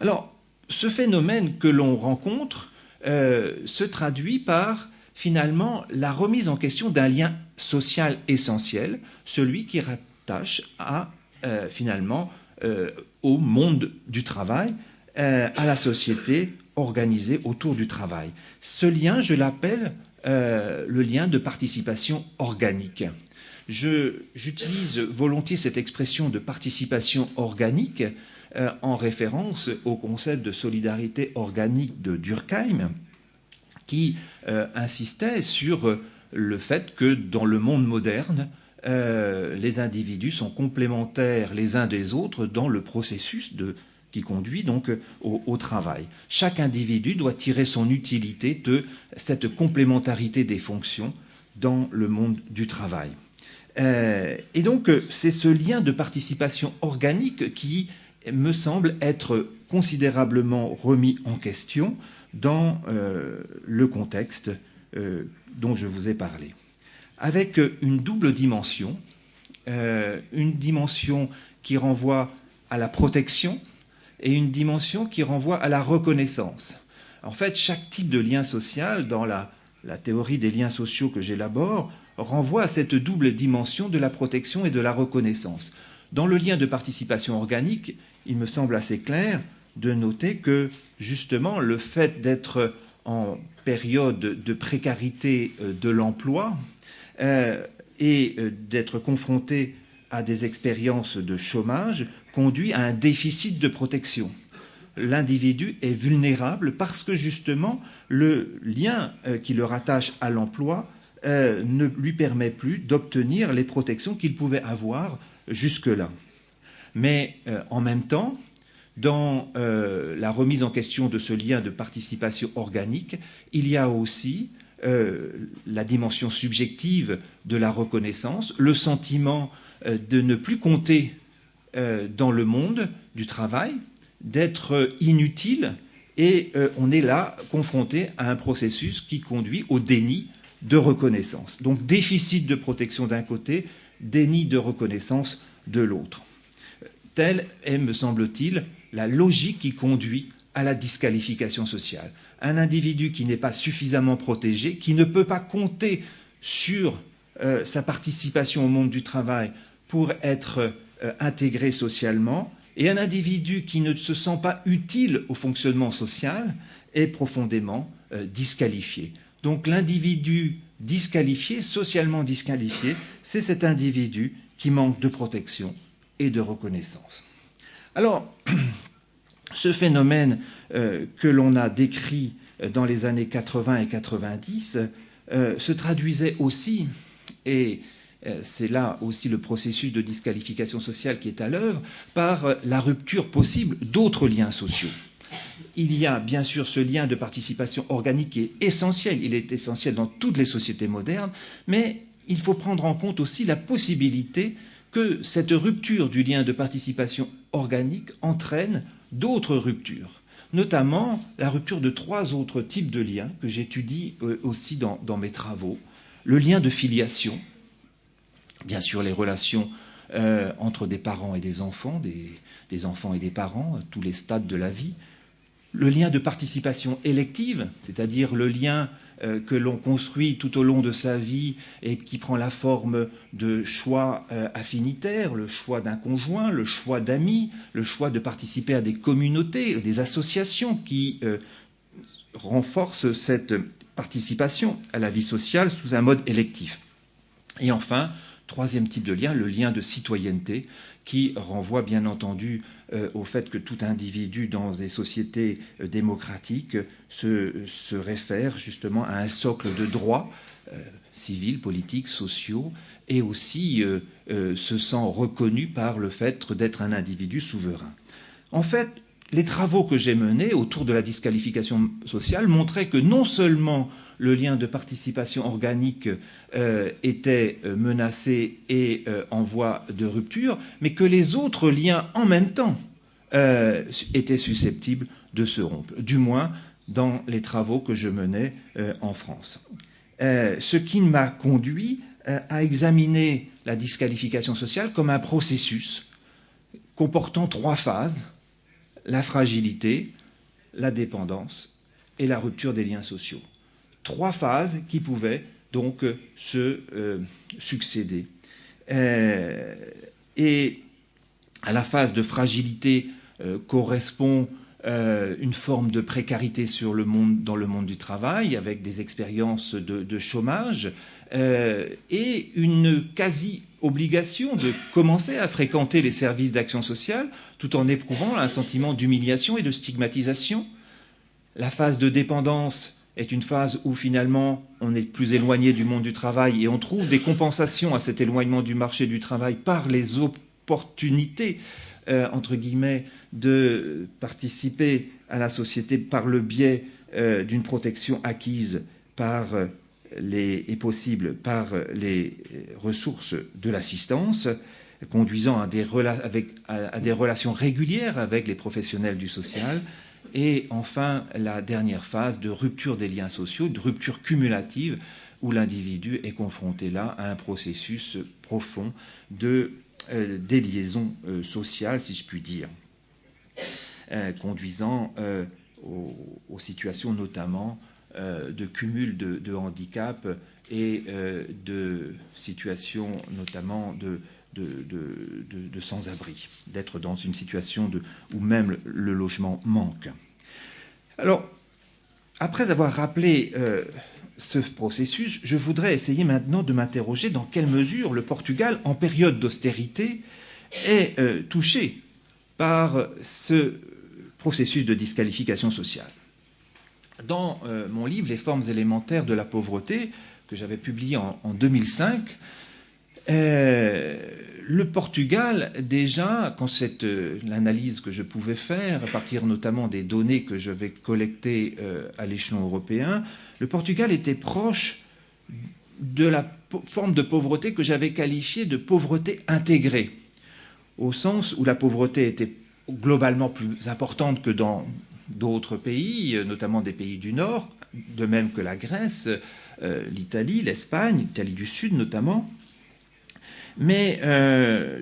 Alors, ce phénomène que l'on rencontre se traduit par finalement la remise en question d'un lien social essentiel, celui qui rattache à finalement au monde du travail, à la société organisée autour du travail. Ce lien, je l'appelle le lien de participation organique. J'utilise volontiers cette expression de participation organique en référence au concept de solidarité organique de Durkheim, qui insistait sur le fait que dans le monde moderne, les individus sont complémentaires les uns des autres dans le processus de qui conduit donc au travail. Chaque individu doit tirer son utilité de cette complémentarité des fonctions dans le monde du travail. Et donc, c'est ce lien de participation organique qui me semble être considérablement remis en question dans le contexte dont je vous ai parlé. Avec une double dimension, une dimension qui renvoie à la protection et une dimension qui renvoie à la reconnaissance. En fait, chaque type de lien social, dans la théorie des liens sociaux que j'élabore, renvoie à cette double dimension de la protection et de la reconnaissance. Dans le lien de participation organique, il me semble assez clair de noter que, justement, le fait d'être en période de précarité de l'emploi et d'être confronté à des expériences de chômage conduit à un déficit de protection. L'individu est vulnérable parce que, justement, le lien qui le rattache à l'emploi ne lui permet plus d'obtenir les protections qu'il pouvait avoir jusque-là. Mais en même temps, dans la remise en question de ce lien de participation organique, il y a aussi la dimension subjective de la reconnaissance, le sentiment de ne plus compter dans le monde du travail, d'être inutile, et on est là confronté à un processus qui conduit au déni de reconnaissance. Donc déficit de protection d'un côté, déni de reconnaissance de l'autre. Telle est, me semble-t-il, la logique qui conduit à la disqualification sociale. Un individu qui n'est pas suffisamment protégé, qui ne peut pas compter sur sa participation au monde du travail pour être intégré socialement, et un individu qui ne se sent pas utile au fonctionnement social est profondément disqualifié. Donc l'individu disqualifié, socialement disqualifié, c'est cet individu qui manque de protection et de reconnaissance. Alors, ce phénomène que l'on a décrit dans les années 80 et 90 se traduisait aussi, et c'est là aussi le processus de disqualification sociale qui est à l'œuvre, par la rupture possible d'autres liens sociaux. Il y a bien sûr ce lien de participation organique qui est essentiel, il est essentiel dans toutes les sociétés modernes, mais il faut prendre en compte aussi la possibilité que cette rupture du lien de participation organique entraîne d'autres ruptures, notamment la rupture de 3 autres types de liens que j'étudie aussi dans mes travaux. Le lien de filiation, bien sûr les relations entre des parents et des enfants, des enfants et des parents, tous les stades de la vie. Le lien de participation élective, c'est-à-dire le lien que l'on construit tout au long de sa vie et qui prend la forme de choix affinitaires, le choix d'un conjoint, le choix d'amis, le choix de participer à des communautés, des associations qui renforcent cette participation à la vie sociale sous un mode électif. Et enfin, 3e type de lien, le lien de citoyenneté, qui renvoie bien entendu au fait que tout individu dans des sociétés démocratiques se réfère justement à un socle de droits civils, politiques, sociaux, et aussi se sent reconnu par le fait d'être un individu souverain. En fait, les travaux que j'ai menés autour de la disqualification sociale montraient que non seulement le lien de participation organique était menacé et en voie de rupture, mais que les autres liens en même temps étaient susceptibles de se rompre, du moins dans les travaux que je menais en France. Ce qui m'a conduit à examiner la disqualification sociale comme un processus comportant 3 phases: la fragilité, la dépendance et la rupture des liens sociaux. 3 phases qui pouvaient donc se succéder. Et à la phase de fragilité correspond une forme de précarité dans le monde du travail, avec des expériences de chômage, et une quasi-obligation de commencer à fréquenter les services d'action sociale, tout en éprouvant un sentiment d'humiliation et de stigmatisation. La phase de dépendance est une phase où finalement on est plus éloigné du monde du travail et on trouve des compensations à cet éloignement du marché du travail par les opportunités entre guillemets, de participer à la société par le biais d'une protection acquise par et possible par les ressources de l'assistance, conduisant à des relations régulières avec les professionnels du social, et enfin la dernière phase de rupture des liens sociaux, de rupture cumulative, où l'individu est confronté là à un processus profond de déliaison sociale, si je puis dire, conduisant aux situations notamment de cumul de handicap et de situations notamment de sans-abri, d'être dans une situation où même le logement manque. Alors, après avoir rappelé ce processus, je voudrais essayer maintenant de m'interroger dans quelle mesure le Portugal, en période d'austérité, est touché par ce processus de disqualification sociale. Dans mon livre « Les formes élémentaires de la pauvreté », que j'avais publié en 2005, le Portugal, déjà, quand l'analyse que je pouvais faire, à partir notamment des données que je vais collecter à l'échelon européen, le Portugal était proche de la forme de pauvreté que j'avais qualifiée de pauvreté intégrée, au sens où la pauvreté était globalement plus importante que dans d'autres pays, notamment des pays du Nord, de même que la Grèce, l'Italie, l'Espagne, l'Italie du Sud notamment. Mais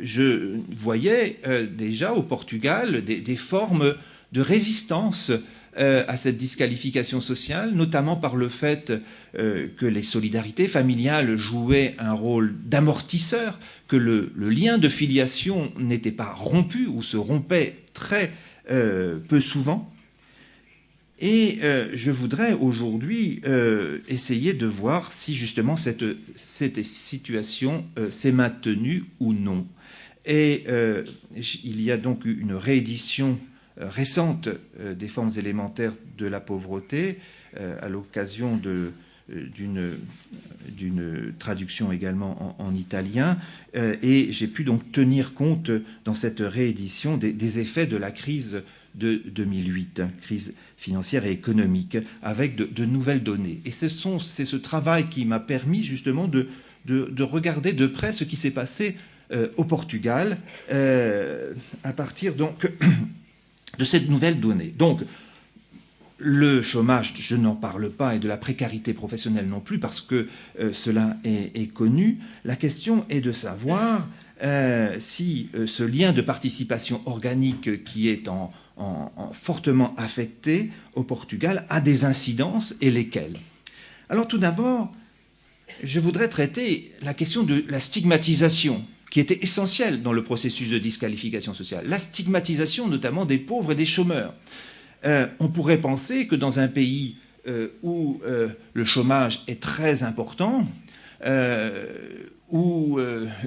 je voyais déjà au Portugal des formes de résistance à cette disqualification sociale, notamment par le fait que les solidarités familiales jouaient un rôle d'amortisseur, que le lien de filiation n'était pas rompu ou se rompait très peu souvent. Et je voudrais aujourd'hui essayer de voir si justement cette situation s'est maintenue ou non. Et il y a donc une réédition récente des formes élémentaires de la pauvreté à l'occasion d'une traduction également en italien, et j'ai pu donc tenir compte dans cette réédition des effets de la crise de 2008, crise financière et économique, avec de nouvelles données. Et c'est ce travail qui m'a permis justement de regarder de près ce qui s'est passé au Portugal à partir donc de cette nouvelle donnée. Donc, le chômage, je n'en parle pas, et de la précarité professionnelle non plus, parce que cela est connu. La question est de savoir si ce lien de participation organique qui est fortement affecté au Portugal a des incidences, et lesquelles. Alors tout d'abord, je voudrais traiter la question de la stigmatisation, qui était essentielle dans le processus de disqualification sociale. La stigmatisation notamment des pauvres et des chômeurs. On pourrait penser que dans un pays où le chômage est très important, où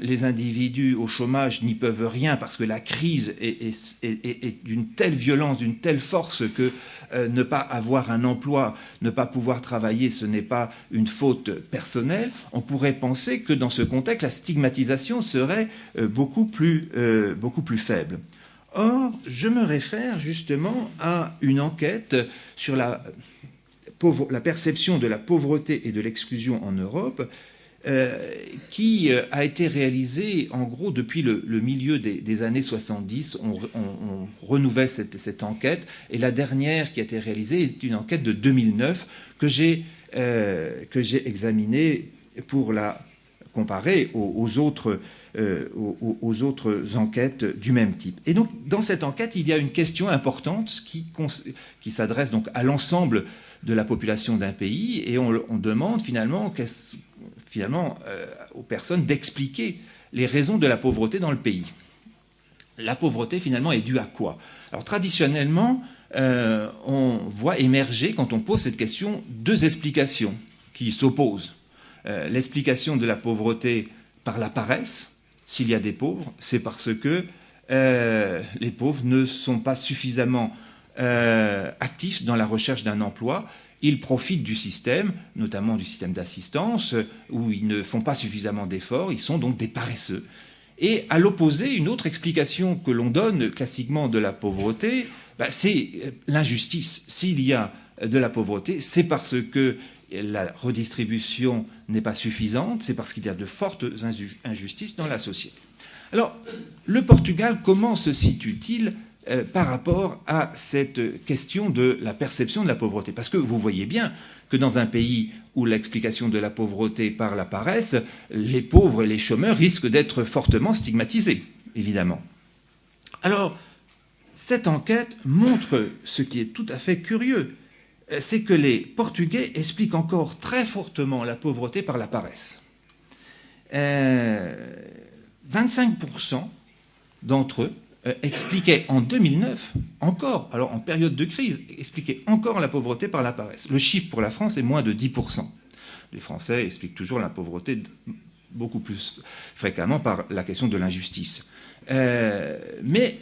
les individus au chômage n'y peuvent rien parce que la crise est d'une telle violence, d'une telle force que ne pas avoir un emploi, ne pas pouvoir travailler, ce n'est pas une faute personnelle, on pourrait penser que dans ce contexte, la stigmatisation serait beaucoup plus faible. Or, je me réfère justement à une enquête sur la perception de la pauvreté et de l'exclusion en Europe, qui a été réalisée en gros depuis le milieu des années 70. On renouvelle cette enquête, et la dernière qui a été réalisée est une enquête de 2009 que j'ai examinée pour la comparer aux autres enquêtes du même type. Et donc, dans cette enquête, il y a une question importante qui s'adresse donc à l'ensemble de la population d'un pays, et on demande finalement aux personnes d'expliquer les raisons de la pauvreté dans le pays. La pauvreté, finalement, est due à quoi? Alors, traditionnellement, on voit émerger, quand on pose cette question, deux explications qui s'opposent. L'explication de la pauvreté par la paresse. S'il y a des pauvres, c'est parce que les pauvres ne sont pas suffisamment actifs dans la recherche d'un emploi. Ils profitent du système, notamment du système d'assistance, où ils ne font pas suffisamment d'efforts. Ils sont donc des paresseux. Et à l'opposé, une autre explication que l'on donne classiquement de la pauvreté, c'est l'injustice. S'il y a de la pauvreté, c'est parce que la redistribution n'est pas suffisante, c'est parce qu'il y a de fortes injustices dans la société. Alors, le Portugal, comment se situe-t-il par rapport à cette question de la perception de la pauvreté? Parce que vous voyez bien que dans un pays où l'explication de la pauvreté par la paresse, les pauvres et les chômeurs risquent d'être fortement stigmatisés, évidemment. Alors, cette enquête montre ce qui est tout à fait curieux, c'est que les Portugais expliquent encore très fortement la pauvreté par la paresse. 25% d'entre eux expliquaient en 2009, encore, alors en période de crise, expliquaient encore la pauvreté par la paresse. Le chiffre pour la France est moins de 10%. Les Français expliquent toujours la pauvreté beaucoup plus fréquemment par la question de l'injustice. Mais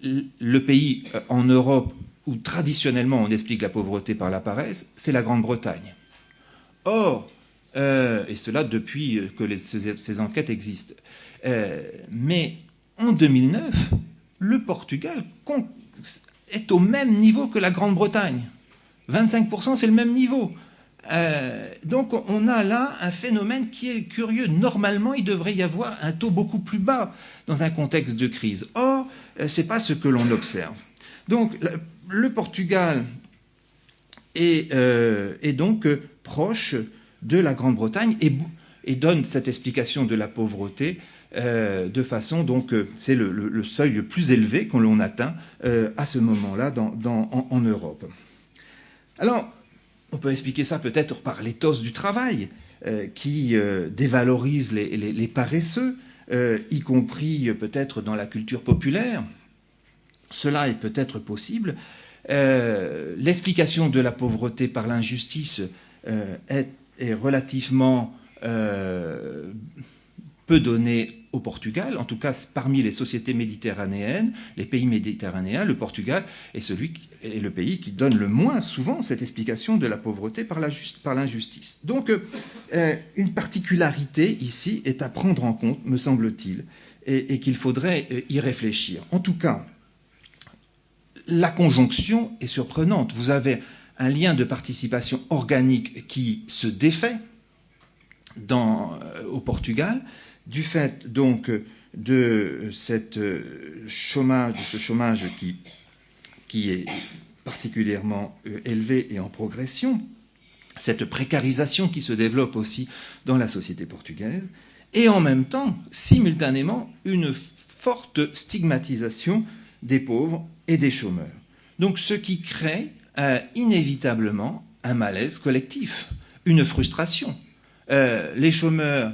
le pays en Europe où traditionnellement on explique la pauvreté par la paresse, c'est la Grande-Bretagne. Or, et cela depuis que ces enquêtes existent, mais en 2009, le Portugal est au même niveau que la Grande-Bretagne. 25%, c'est le même niveau. Donc on a là un phénomène qui est curieux. Normalement, il devrait y avoir un taux beaucoup plus bas dans un contexte de crise. Or, ce n'est pas ce que l'on observe. Donc le Portugal est donc proche de la Grande-Bretagne et donne cette explication de la pauvreté de façon, donc c'est le seuil le plus élevé qu'on l'on atteint à ce moment-là en Europe. Alors, on peut expliquer ça peut-être par l'éthos du travail qui dévalorise les paresseux, y compris peut-être dans la culture populaire. Cela est peut-être possible. L'explication de la pauvreté par l'injustice est relativement peu donnée au Portugal, en tout cas parmi les sociétés méditerranéennes, les pays méditerranéens, le Portugal est le pays qui donne le moins souvent cette explication de la pauvreté par l'injustice. Donc une particularité ici est à prendre en compte, me semble-t-il, et qu'il faudrait y réfléchir. En tout cas, la conjonction est surprenante. Vous avez un lien de participation organique qui se défait au Portugal, du fait donc de ce chômage qui est particulièrement élevé et en progression, cette précarisation qui se développe aussi dans la société portugaise, et en même temps, simultanément, une forte stigmatisation des pauvres et des chômeurs. Donc ce qui crée inévitablement un malaise collectif, une frustration. Les chômeurs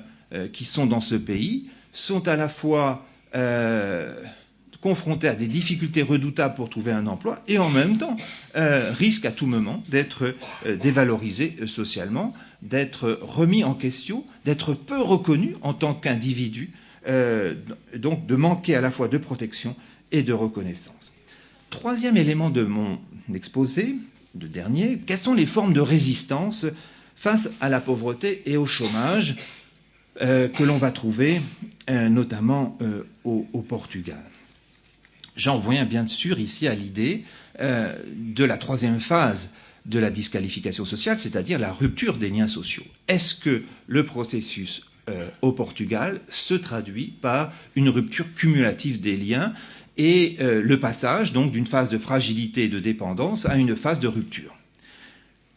qui sont dans ce pays sont à la fois confrontés à des difficultés redoutables pour trouver un emploi et en même temps risquent à tout moment d'être dévalorisés socialement, d'être remis en question, d'être peu reconnus en tant qu'individus, donc de manquer à la fois de protection et de reconnaissance. Troisième élément de mon exposé, le dernier, quelles sont les formes de résistance face à la pauvreté et au chômage que l'on va trouver notamment au Portugal. J'en reviens bien sûr ici à l'idée de la troisième phase de la disqualification sociale, c'est-à-dire la rupture des liens sociaux. Est-ce que le processus au Portugal se traduit par une rupture cumulative des liens et le passage donc d'une phase de fragilité et de dépendance à une phase de rupture?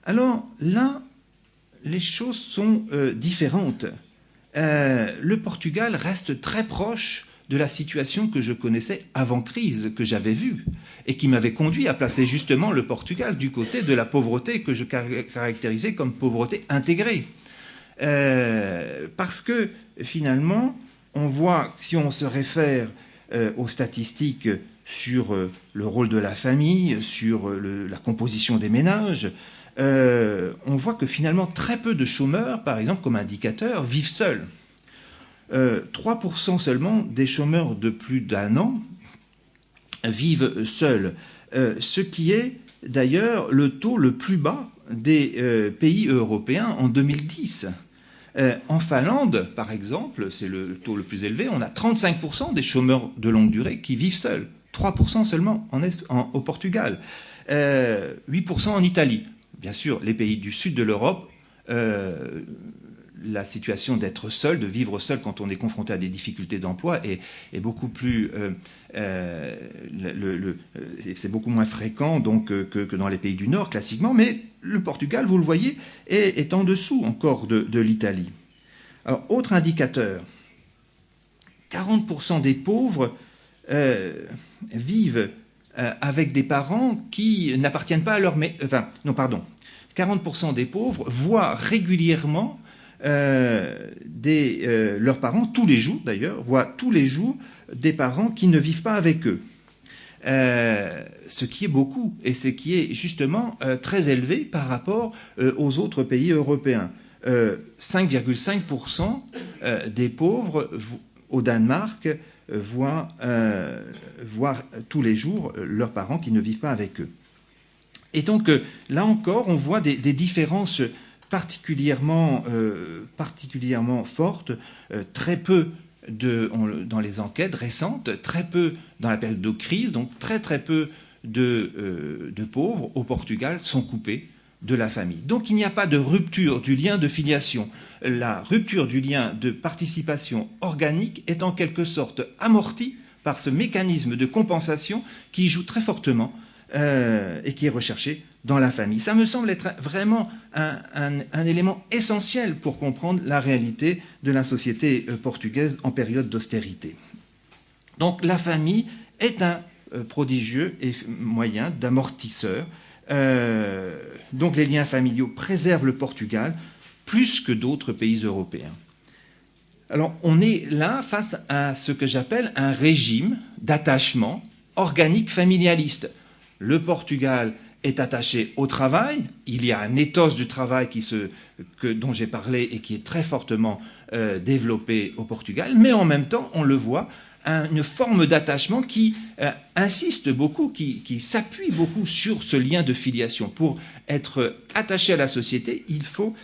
Alors là, les choses sont différentes. Le Portugal reste très proche de la situation que je connaissais avant crise, que j'avais vue, et qui m'avait conduit à placer justement le Portugal du côté de la pauvreté que je caractérisais comme pauvreté intégrée. Parce que finalement, on voit, si on se réfère aux statistiques sur le rôle de la famille, sur la composition des ménages, on voit que finalement très peu de chômeurs, par exemple comme indicateur, vivent seuls. 3% seulement des chômeurs de plus d'1 an vivent seuls, ce qui est d'ailleurs le taux le plus bas des pays européens en 2010. En Finlande, par exemple, c'est le taux le plus élevé, on a 35% des chômeurs de longue durée qui vivent seuls, 3% seulement au Portugal, 8% en Italie. Bien sûr, les pays du sud de l'Europe, la situation d'être seul, de vivre seul quand on est confronté à des difficultés d'emploi est beaucoup plus, c'est beaucoup moins fréquent donc que dans les pays du Nord classiquement, mais le Portugal, vous le voyez, est en dessous encore de l'Italie. Alors, autre indicateur, 40% des pauvres vivent avec des parents qui n'appartiennent pas à leur... 40% des pauvres voient régulièrement leurs parents, tous les jours d'ailleurs, voient tous les jours des parents qui ne vivent pas avec eux. Ce qui est beaucoup, et ce qui est justement très élevé par rapport aux autres pays européens. 5,5% des pauvres au Danemark voient tous les jours leurs parents qui ne vivent pas avec eux. Et donc là encore, on voit des différences particulièrement fortes, très peu dans les enquêtes récentes, très peu dans la période de crise, donc très peu de pauvres au Portugal sont coupés de la famille. Donc il n'y a pas de rupture du lien de filiation. La rupture du lien de participation organique est en quelque sorte amortie par ce mécanisme de compensation qui joue très fortement et qui est recherché dans la famille. Ça me semble être vraiment un élément essentiel pour comprendre la réalité de la société portugaise en période d'austérité. Donc la famille est un prodigieux moyen d'amortisseur. Donc les liens familiaux préservent le Portugal plus que d'autres pays européens. Alors on est là face à ce que j'appelle un régime d'attachement organique familialiste. Le Portugal est attaché au travail, il y a un ethos du travail dont j'ai parlé et qui est très fortement développé au Portugal, mais en même temps, on le voit, une forme d'attachement qui insiste beaucoup, qui s'appuie beaucoup sur ce lien de filiation. Pour être attaché à la société, il faut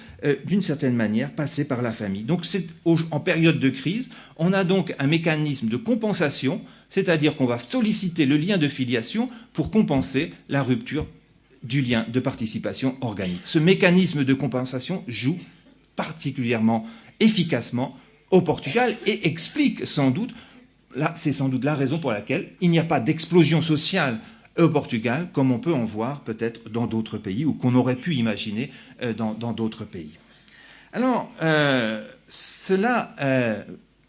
d'une certaine manière passer par la famille. Donc en période de crise, on a donc un mécanisme de compensation, c'est-à-dire qu'on va solliciter le lien de filiation pour compenser la rupture du lien de participation organique. Ce mécanisme de compensation joue particulièrement efficacement au Portugal et explique sans doute, c'est sans doute la raison pour laquelle il n'y a pas d'explosion sociale au Portugal comme on peut en voir peut-être dans d'autres pays ou qu'on aurait pu imaginer dans d'autres pays. Alors, cela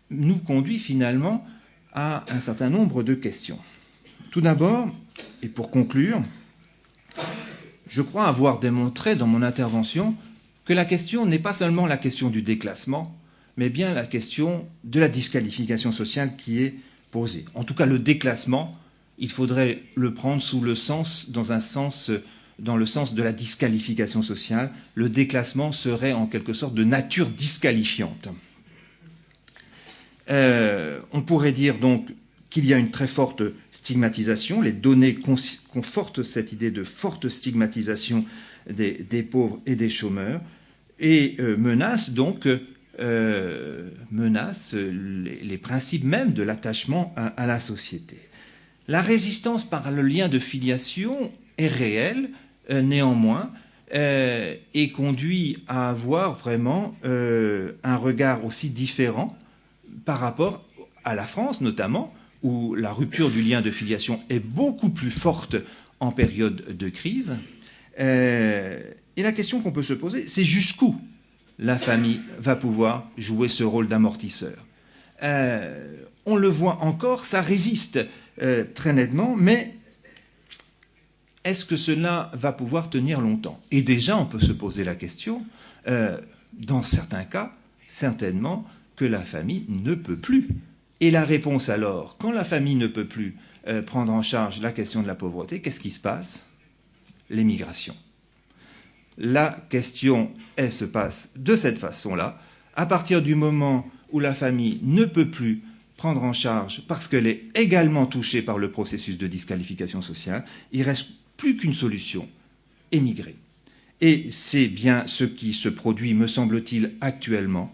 nous conduit finalement à un certain nombre de questions. Tout d'abord, et pour conclure, je crois avoir démontré dans mon intervention que la question n'est pas seulement la question du déclassement, mais bien la question de la disqualification sociale qui est posée. En tout cas, le déclassement, il faudrait le prendre dans le sens de la disqualification sociale. Le déclassement serait en quelque sorte de nature disqualifiante. On pourrait dire donc qu'il y a une très forte stigmatisation. Les données confortent cette idée de forte stigmatisation des pauvres et des chômeurs et menacent donc les principes même de l'attachement à la société. La résistance par le lien de filiation est réelle, néanmoins, et conduit à avoir vraiment un regard aussi différent par rapport à la France notamment, où la rupture du lien de filiation est beaucoup plus forte en période de crise. Et la question qu'on peut se poser, c'est jusqu'où la famille va pouvoir jouer ce rôle d'amortisseur. On le voit encore, ça résiste très nettement, mais est-ce que cela va pouvoir tenir longtemps? Et déjà, on peut se poser la question, dans certains cas, certainement, que la famille ne peut plus. Et la réponse alors, quand la famille ne peut plus prendre en charge la question de la pauvreté, qu'est-ce qui se passe? L'émigration. La question, elle se passe de cette façon-là, à partir du moment où la famille ne peut plus prendre en charge, parce qu'elle est également touchée par le processus de disqualification sociale, il ne reste plus qu'une solution, émigrer. et c'est bien ce qui se produit, me semble-t-il, actuellement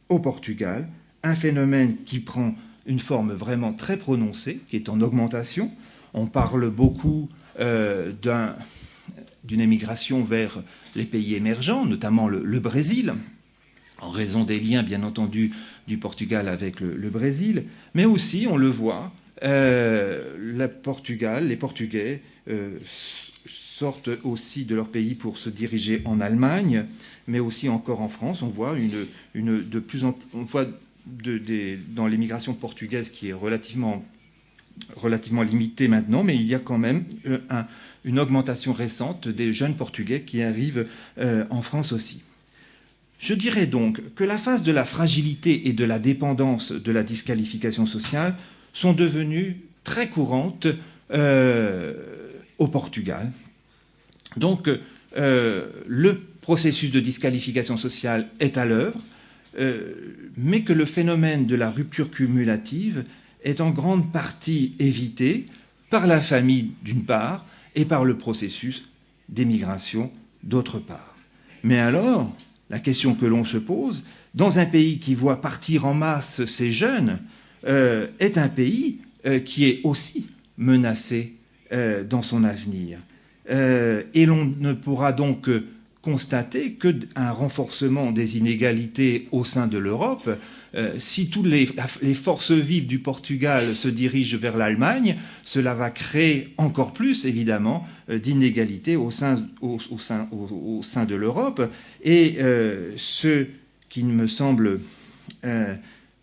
au Portugal, un phénomène qui prend une forme vraiment très prononcée, qui est en augmentation. On parle beaucoup d'une émigration vers les pays émergents, notamment le Brésil, en raison des liens, bien entendu, du Portugal avec le Brésil, mais aussi, on le voit, les Portugais sortent aussi de leur pays pour se diriger en Allemagne, mais aussi encore en France. On voit dans l'immigration portugaise qui est relativement limitée maintenant, mais il y a quand même une augmentation récente des jeunes Portugais qui arrivent en France aussi. Je dirais donc que la phase de la fragilité et de la dépendance de la disqualification sociale sont devenues très courantes au Portugal. Donc, le processus de disqualification sociale est à l'œuvre, mais que le phénomène de la rupture cumulative est en grande partie évité par la famille d'une part et par le processus d'émigration d'autre part. Mais alors, la question que l'on se pose, dans un pays qui voit partir en masse ces jeunes, est un pays qui est aussi menacé dans son avenir. Et l'on ne pourra donc constater qu'un renforcement des inégalités au sein de l'Europe, si toutes les forces vives du Portugal se dirigent vers l'Allemagne, cela va créer encore plus, évidemment, d'inégalités au sein de l'Europe. Et ce qui ne me semble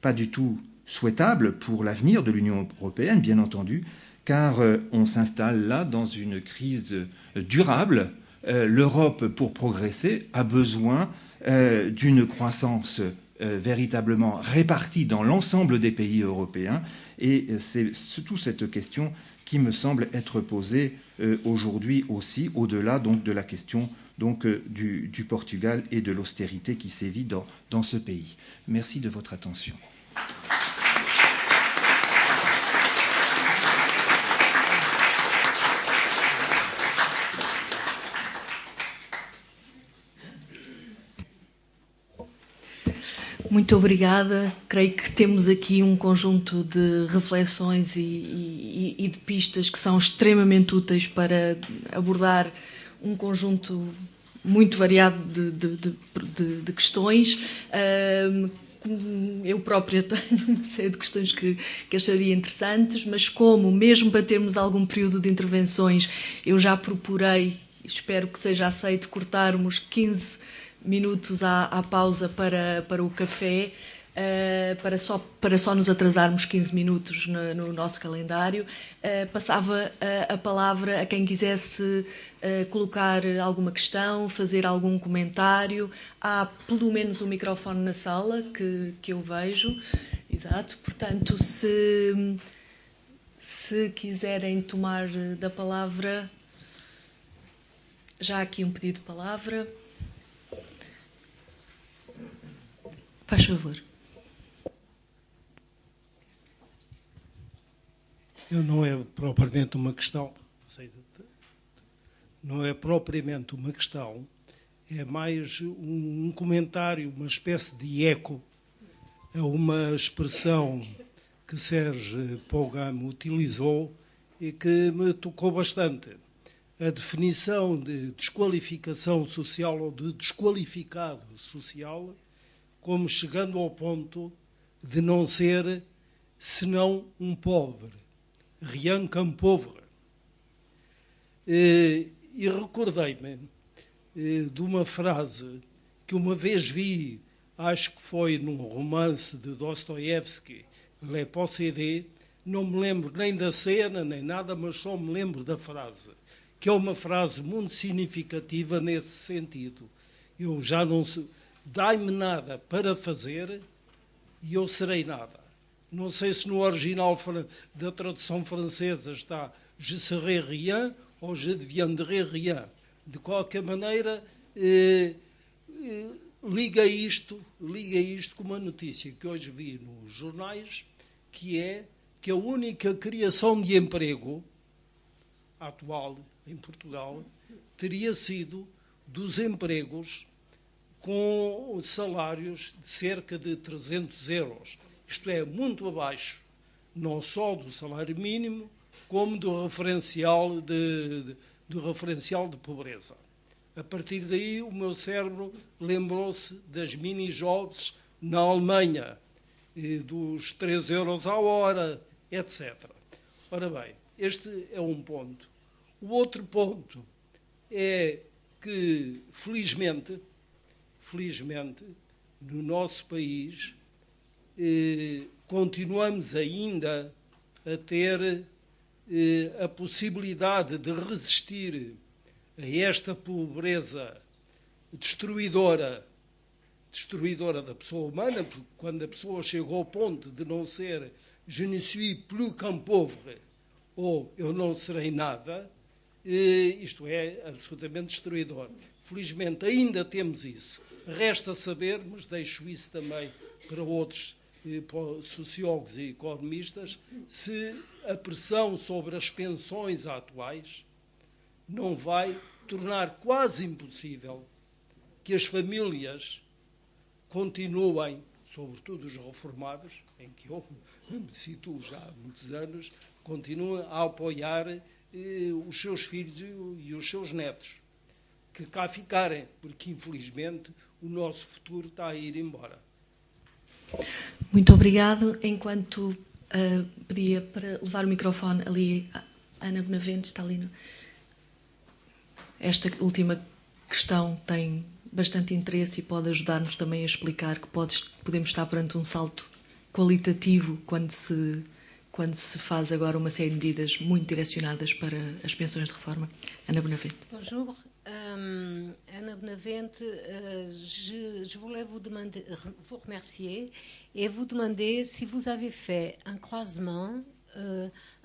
pas du tout souhaitable pour l'avenir de l'Union européenne, bien entendu, car on s'installe là dans une crise durable. L'Europe, pour progresser, a besoin d'une croissance véritablement répartie dans l'ensemble des pays européens. Et c'est surtout cette question qui me semble être posée aujourd'hui aussi, au-delà donc de la question donc, du Portugal et de l'austérité qui sévit dans ce pays. Merci de votre attention. Muito obrigada. Creio que temos aqui conjunto de reflexões e de pistas que são extremamente úteis para abordar conjunto muito variado de questões. Eu própria tenho uma série de questões que acharia interessantes, mas como, mesmo para termos algum período de intervenções, eu já procurei, espero que seja aceito, cortarmos 15 minutos à pausa para o café, para só nos atrasarmos 15 minutos no nosso calendário. Passava a palavra a quem quisesse colocar alguma questão, fazer algum comentário. Há pelo menos um microfone na sala que eu vejo. Exato. Portanto, se quiserem tomar da palavra, já há aqui um pedido de palavra. Faz favor. Não é propriamente uma questão, é mais um comentário, uma espécie de eco a uma expressão que Serge Pogam utilizou e que me tocou bastante. A definição de desqualificação social ou de desqualificado social como chegando ao ponto de não ser senão um pobre, rien qu'un pauvre. E recordei-me de uma frase que uma vez vi, acho que foi num romance de Dostoiévski, Les Possédés, não me lembro nem da cena, nem nada, mas só me lembro da frase, que é uma frase muito significativa nesse sentido. Eu já não sei... Dai-me nada para fazer e eu serei nada. Não sei se no original da tradução francesa está je serai rien ou je deviendrai rien. De qualquer maneira, liga isto com uma notícia que hoje vi nos jornais, que é que a única criação de emprego atual em Portugal teria sido dos empregos com salários de cerca de 300 euros. Isto é, muito abaixo, não só do salário mínimo, como do referencial de pobreza. A partir daí, o meu cérebro lembrou-se das mini-jobs na Alemanha, dos 3 euros a hora, etc. Ora bem, este é um ponto. O outro ponto é que, felizmente, no nosso país, continuamos ainda a ter a possibilidade de resistir a esta pobreza destruidora da pessoa humana, porque quando a pessoa chegou ao ponto de não ser je ne suis plus qu'un pauvre, ou eu não serei nada, isto é absolutamente destruidor. Felizmente ainda temos isso. Resta saber, mas deixo isso também para outros sociólogos e economistas, se a pressão sobre as pensões atuais não vai tornar quase impossível que as famílias continuem, sobretudo os reformados, em que eu me situo já há muitos anos, continuem a apoiar os seus filhos e os seus netos, que cá ficarem, porque infelizmente o nosso futuro está a ir embora. Muito obrigado. Enquanto pedia para levar o microfone ali, a Ana Benavente está ali. Esta última questão tem bastante interesse e pode ajudar-nos também a explicar que podemos estar perante um salto qualitativo quando se faz agora uma série de medidas muito direcionadas para as pensões de reforma. Ana Benavente. Bonjour. Anna Benavente, je voulais vous remercier et vous demander si vous avez fait un croisement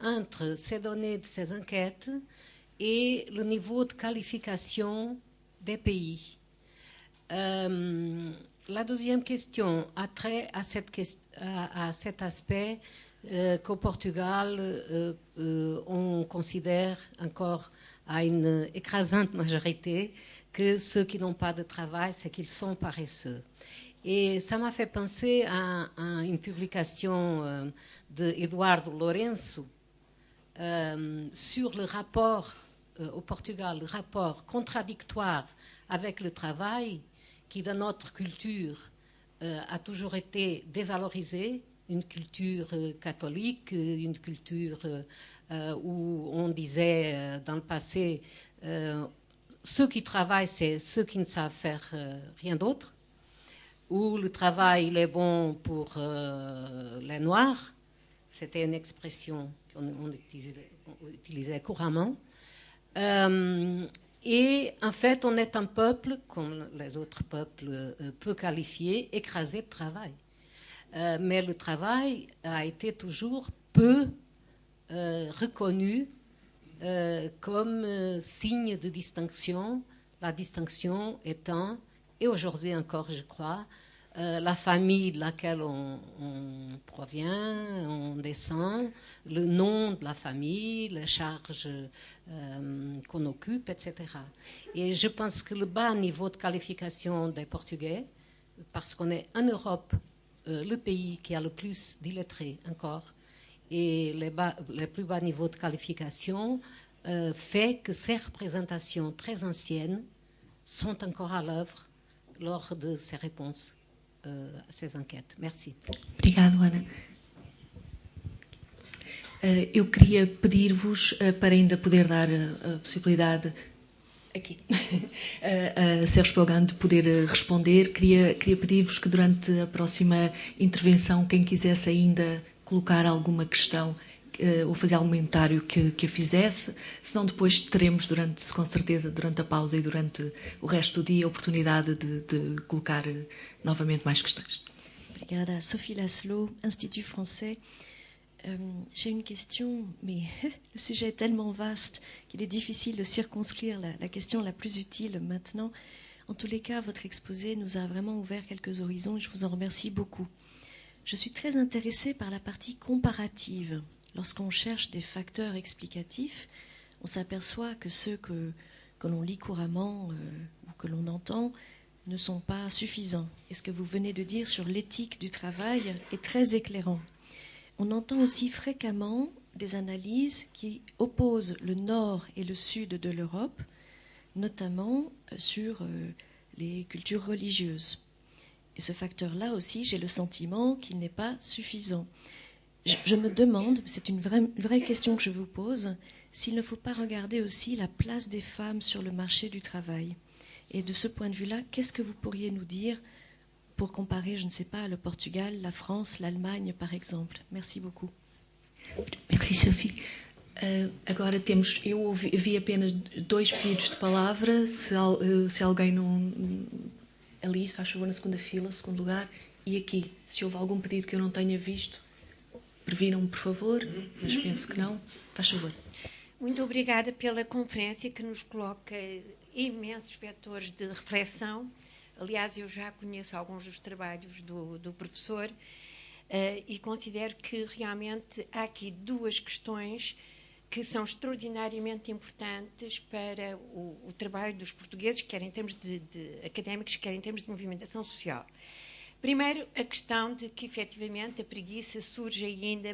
entre ces données de ces enquêtes et le niveau de qualification des pays. La deuxième question a trait à cet aspect qu'au Portugal, on considère encore à une écrasante majorité que ceux qui n'ont pas de travail, c'est qu'ils sont paresseux. Et ça m'a fait penser à une publication de Eduardo Lourenço sur le rapport au Portugal, le rapport contradictoire avec le travail qui, dans notre culture, a toujours été dévalorisé, une culture catholique, une culture où on disait dans le passé ceux qui travaillent, c'est ceux qui ne savent faire rien d'autre, où le travail il est bon pour les Noirs, c'était une expression qu'on utilisait couramment. Et en fait, on est un peuple, comme les autres peuples peu qualifiés, écrasé de travail. Mais le travail a été toujours peu reconnu comme signe de distinction, la distinction étant, et aujourd'hui encore je crois, la famille de laquelle on provient, on descend, le nom de la famille, les charges qu'on occupe, etc. Et je pense que le bas niveau de qualification des Portugais, parce qu'on est en Europe le pays qui a le plus d'illettrés encore, et les plus bas niveaux de qualification fait que ces représentations très anciennes sont encore à l'œuvre lors de ces réponses à ces enquêtes. Merci. Obrigado, Ana. Eu queria pedir-vos, para ainda poder dar a possibilidade aqui a Sérgio Pogano de poder responder, queria pedir-vos que durante a próxima intervenção, quem quisesse ainda colocar alguma questão ou fazer algum comentário que a fizesse, senão depois teremos com certeza, durante a pausa e durante o resto do dia, a oportunidade de colocar novamente mais questões. Obrigada. Sophie Laszlo, Institut Français. J'ai une question, mais le sujet est tellement vaste qu'il est difficile de circonscrire la question la plus utile maintenant. En tous les cas, votre exposé nous a vraiment ouvert quelques horizons et je vous en remercie beaucoup. Je suis très intéressée par la partie comparative. Lorsqu'on cherche des facteurs explicatifs, on s'aperçoit que ceux que l'on lit couramment ou que l'on entend ne sont pas suffisants. Et ce que vous venez de dire sur l'éthique du travail est très éclairant. On entend aussi fréquemment des analyses qui opposent le nord et le sud de l'Europe, notamment sur les cultures religieuses. Et ce facteur-là aussi, j'ai le sentiment qu'il n'est pas suffisant. Je me demande, c'est une vraie question que je vous pose, s'il ne faut pas regarder aussi la place des femmes sur le marché du travail. Et de ce point de vue-là, qu'est-ce que vous pourriez nous dire pour comparer, je ne sais pas, le Portugal, la France, l'Allemagne, par exemple? Merci beaucoup. Merci, Sophie. Agora temos, eu vi apenas 2 pedidos de palavra. Se alguém não... Ali, faz favor, na segunda fila, segundo lugar. E aqui, se houve algum pedido que eu não tenha visto, previnam-me, por favor, mas penso que não. Faz favor. Muito obrigada pela conferência que nos coloca imensos vetores de reflexão. Aliás, eu já conheço alguns dos trabalhos do professor e considero que realmente há aqui 2 questões que são extraordinariamente importantes para o trabalho dos portugueses, quer em termos de académicos, quer em termos de movimentação social. Primeiro, a questão de que, efetivamente, a preguiça surge ainda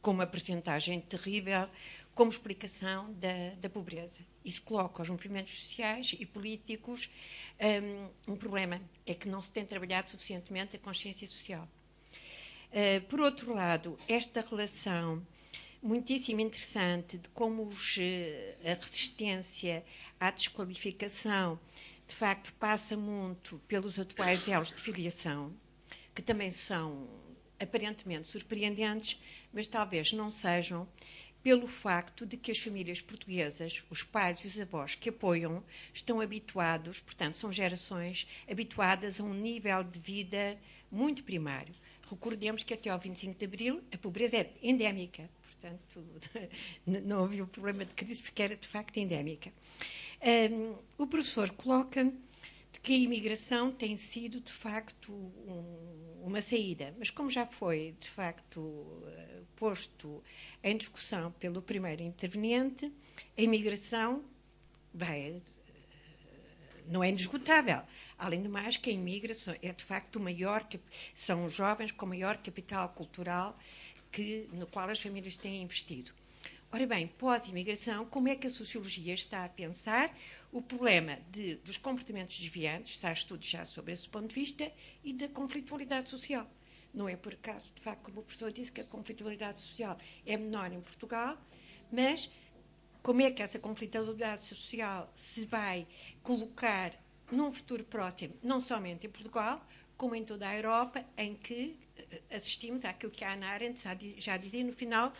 com uma percentagem terrível como explicação da pobreza. Isso coloca aos movimentos sociais e políticos um problema, é que não se tem trabalhado suficientemente a consciência social. Por outro lado, esta relação muitíssimo interessante de como a resistência à desqualificação, de facto, passa muito pelos atuais elos de filiação, que também são aparentemente surpreendentes, mas talvez não sejam, pelo facto de que as famílias portuguesas, os pais e os avós que apoiam, estão habituados, portanto, são gerações habituadas a um nível de vida muito primário. Recordemos que até ao 25 de Abril a pobreza era endémica, portanto, não havia o problema de crise porque era de facto endémica. O professor coloca que a imigração tem sido de facto uma saída, mas como já foi de facto posto em discussão pelo primeiro interveniente, a imigração não é inesgotável. Além do mais, que a imigração é de facto são os jovens com maior capital cultural no qual as famílias têm investido. Ora bem, pós-imigração, como é que a sociologia está a pensar o problema dos comportamentos desviantes, há estudos já sobre esse ponto de vista, e da conflitualidade social? Não é por acaso, de facto, como o professor disse, que a conflitualidade social é menor em Portugal, mas como é que essa conflitualidade social se vai colocar num futuro próximo, não somente em Portugal, como em toda a Europa, em que assistimos àquilo que a Hannah Arendt já dizia no final,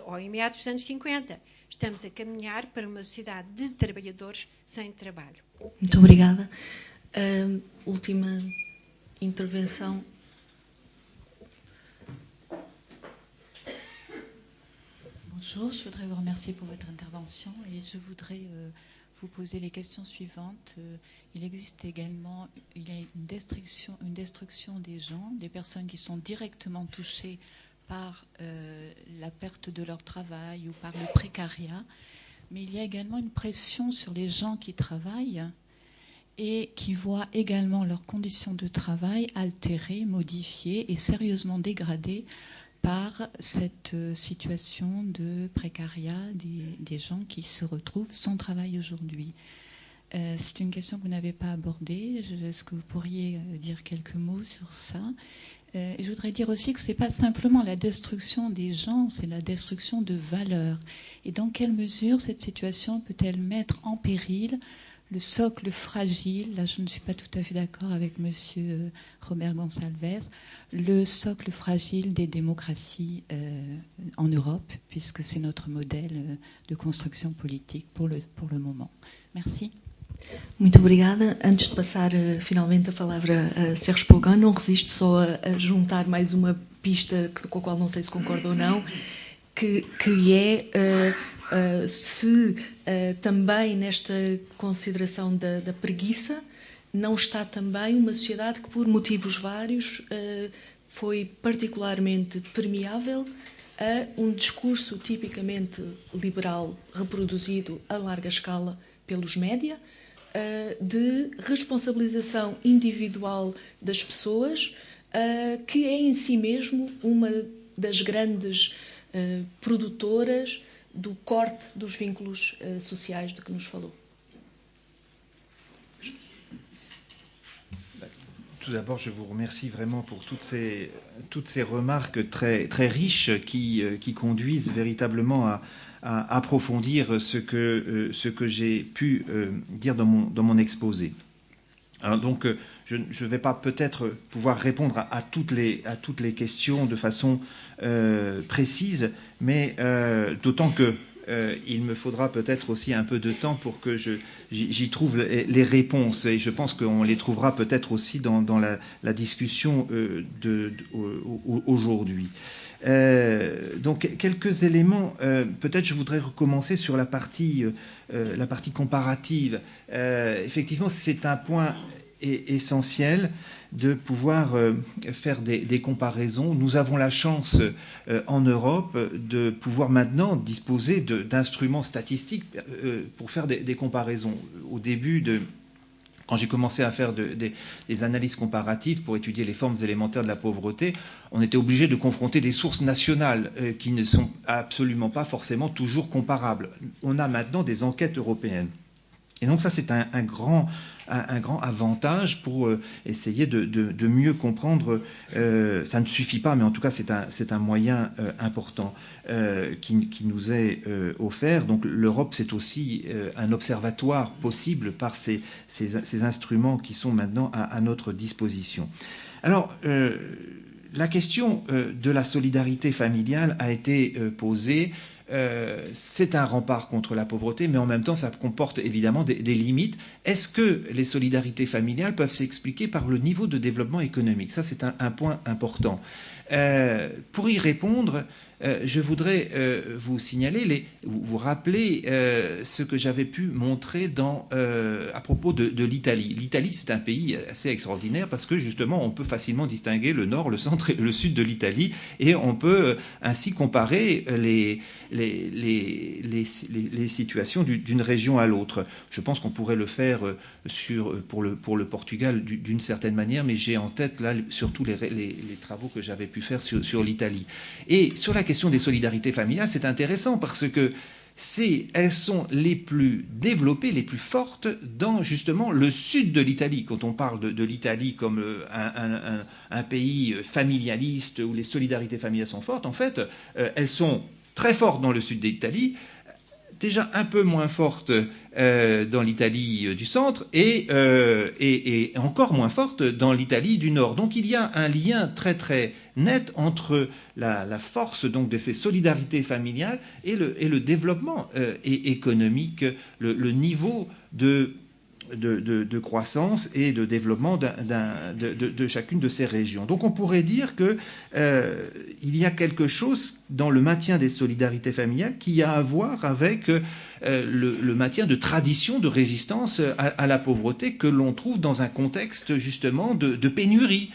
ou em meados dos anos 50. Estamos a caminhar para uma sociedade de trabalhadores sem trabalho. Muito obrigada. Última intervenção. Bonjour, je voudrais vous remercier pour votre intervention et je voudrais vous poser les questions suivantes. Il existe également une destruction des gens, des personnes qui sont directement touchées par la perte de leur travail ou par le précariat, mais il y a également une pression sur les gens qui travaillent et qui voient également leurs conditions de travail altérées, modifiées et sérieusement dégradées par cette situation de précariat des gens qui se retrouvent sans travail aujourd'hui. C'est une question que vous n'avez pas abordée. Est-ce que vous pourriez dire quelques mots sur ça? Je voudrais dire aussi que ce n'est pas simplement la destruction des gens, c'est la destruction de valeurs. Et dans quelle mesure cette situation peut-elle mettre en péril le socle fragile, là je ne suis pas tout à fait d'accord avec monsieur Robert Gonçalves, le socle fragile des démocraties en Europe, puisque c'est notre modèle de construction politique pour le moment. Merci. Muito obrigada. Antes de passar finalmente a palavra a Sérgio Pogão, não resisto só a juntar mais uma pista com a qual não sei se concordo ou não, que é se também nesta consideração da preguiça não está também uma sociedade que por motivos vários foi particularmente permeável a um discurso tipicamente liberal reproduzido a larga escala pelos média, de responsabilização individual das pessoas, que é em si mesmo uma das grandes produtoras do corte dos vínculos sociais de que nos falou. Tout d'abord, je vous remercie vraiment pour toutes ces remarques très, très riches qui conduisent véritablement à approfondir ce que j'ai pu dire dans mon exposé. Alors donc, je ne vais pas peut-être pouvoir répondre à toutes les questions de façon précise, mais d'autant que il me faudra peut-être aussi un peu de temps pour que j'y trouve les réponses, et je pense qu'on les trouvera peut-être aussi dans la discussion aujourd'hui. Donc quelques éléments, peut-être je voudrais recommencer sur la partie comparative. Effectivement, c'est un point essentiel de pouvoir faire des comparaisons. Nous avons la chance en Europe de pouvoir maintenant disposer d'instruments statistiques pour faire des comparaisons. Au début quand j'ai commencé à faire des analyses comparatives pour étudier les formes élémentaires de la pauvreté, on était obligé de confronter des sources nationales qui ne sont absolument pas forcément toujours comparables. On a maintenant des enquêtes européennes. Et donc ça, c'est un grand avantage pour essayer de mieux comprendre. Ça ne suffit pas, mais en tout cas, c'est un moyen important qui nous est offert. Donc l'Europe, c'est aussi un observatoire possible par ces instruments qui sont maintenant à notre disposition. Alors, la question de la solidarité familiale a été posée. C'est un rempart contre la pauvreté, mais en même temps, ça comporte évidemment des limites. Est-ce que les solidarités familiales peuvent s'expliquer par le niveau de développement économique? Ça, c'est un point important. Pour y répondre, je voudrais vous signaler, vous rappeler ce que j'avais pu montrer à propos de l'Italie. L'Italie, c'est un pays assez extraordinaire parce que justement, on peut facilement distinguer le nord, le centre et le sud de l'Italie, et on peut ainsi comparer les situations d'une région à l'autre. Je pense qu'on pourrait le faire pour le Portugal d'une certaine manière, mais j'ai en tête là surtout les travaux que j'avais pu faire sur l'Italie. Et sur la question des solidarités familiales, c'est intéressant parce que elles sont les plus développées, les plus fortes dans justement le sud de l'Italie. Quand on parle de l'Italie comme un pays familialiste où les solidarités familiales sont fortes, en fait, elles sont très fortes dans le sud de l'Italie, déjà un peu moins fortes dans l'Italie du centre et encore moins fortes dans l'Italie du nord. Donc il y a un lien très très net entre la force donc de ces solidarités familiales et le développement économique, le niveau de croissance et de développement de chacune de ces régions. Donc on pourrait dire que il y a quelque chose dans le maintien des solidarités familiales qui a à voir avec le maintien de traditions de résistance à la pauvreté que l'on trouve dans un contexte justement de pénurie.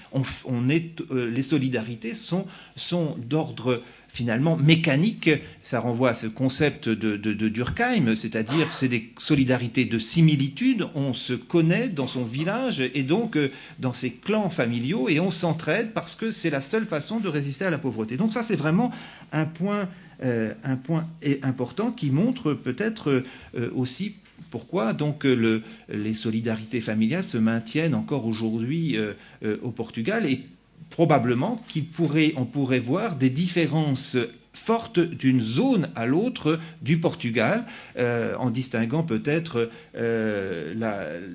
Les solidarités sont d'ordre finalement mécanique. Ça renvoie à ce concept de Durkheim, c'est-à-dire c'est des solidarités de similitude. On se connaît dans son village et donc dans ses clans familiaux et on s'entraide parce que c'est la seule façon de résister à la pauvreté. Donc ça, c'est vraiment un point important qui montre peut-être aussi pourquoi donc les solidarités familiales se maintiennent encore aujourd'hui au Portugal, et probablement on pourrait voir des différences fortes d'une zone à l'autre du Portugal, en distinguant peut-être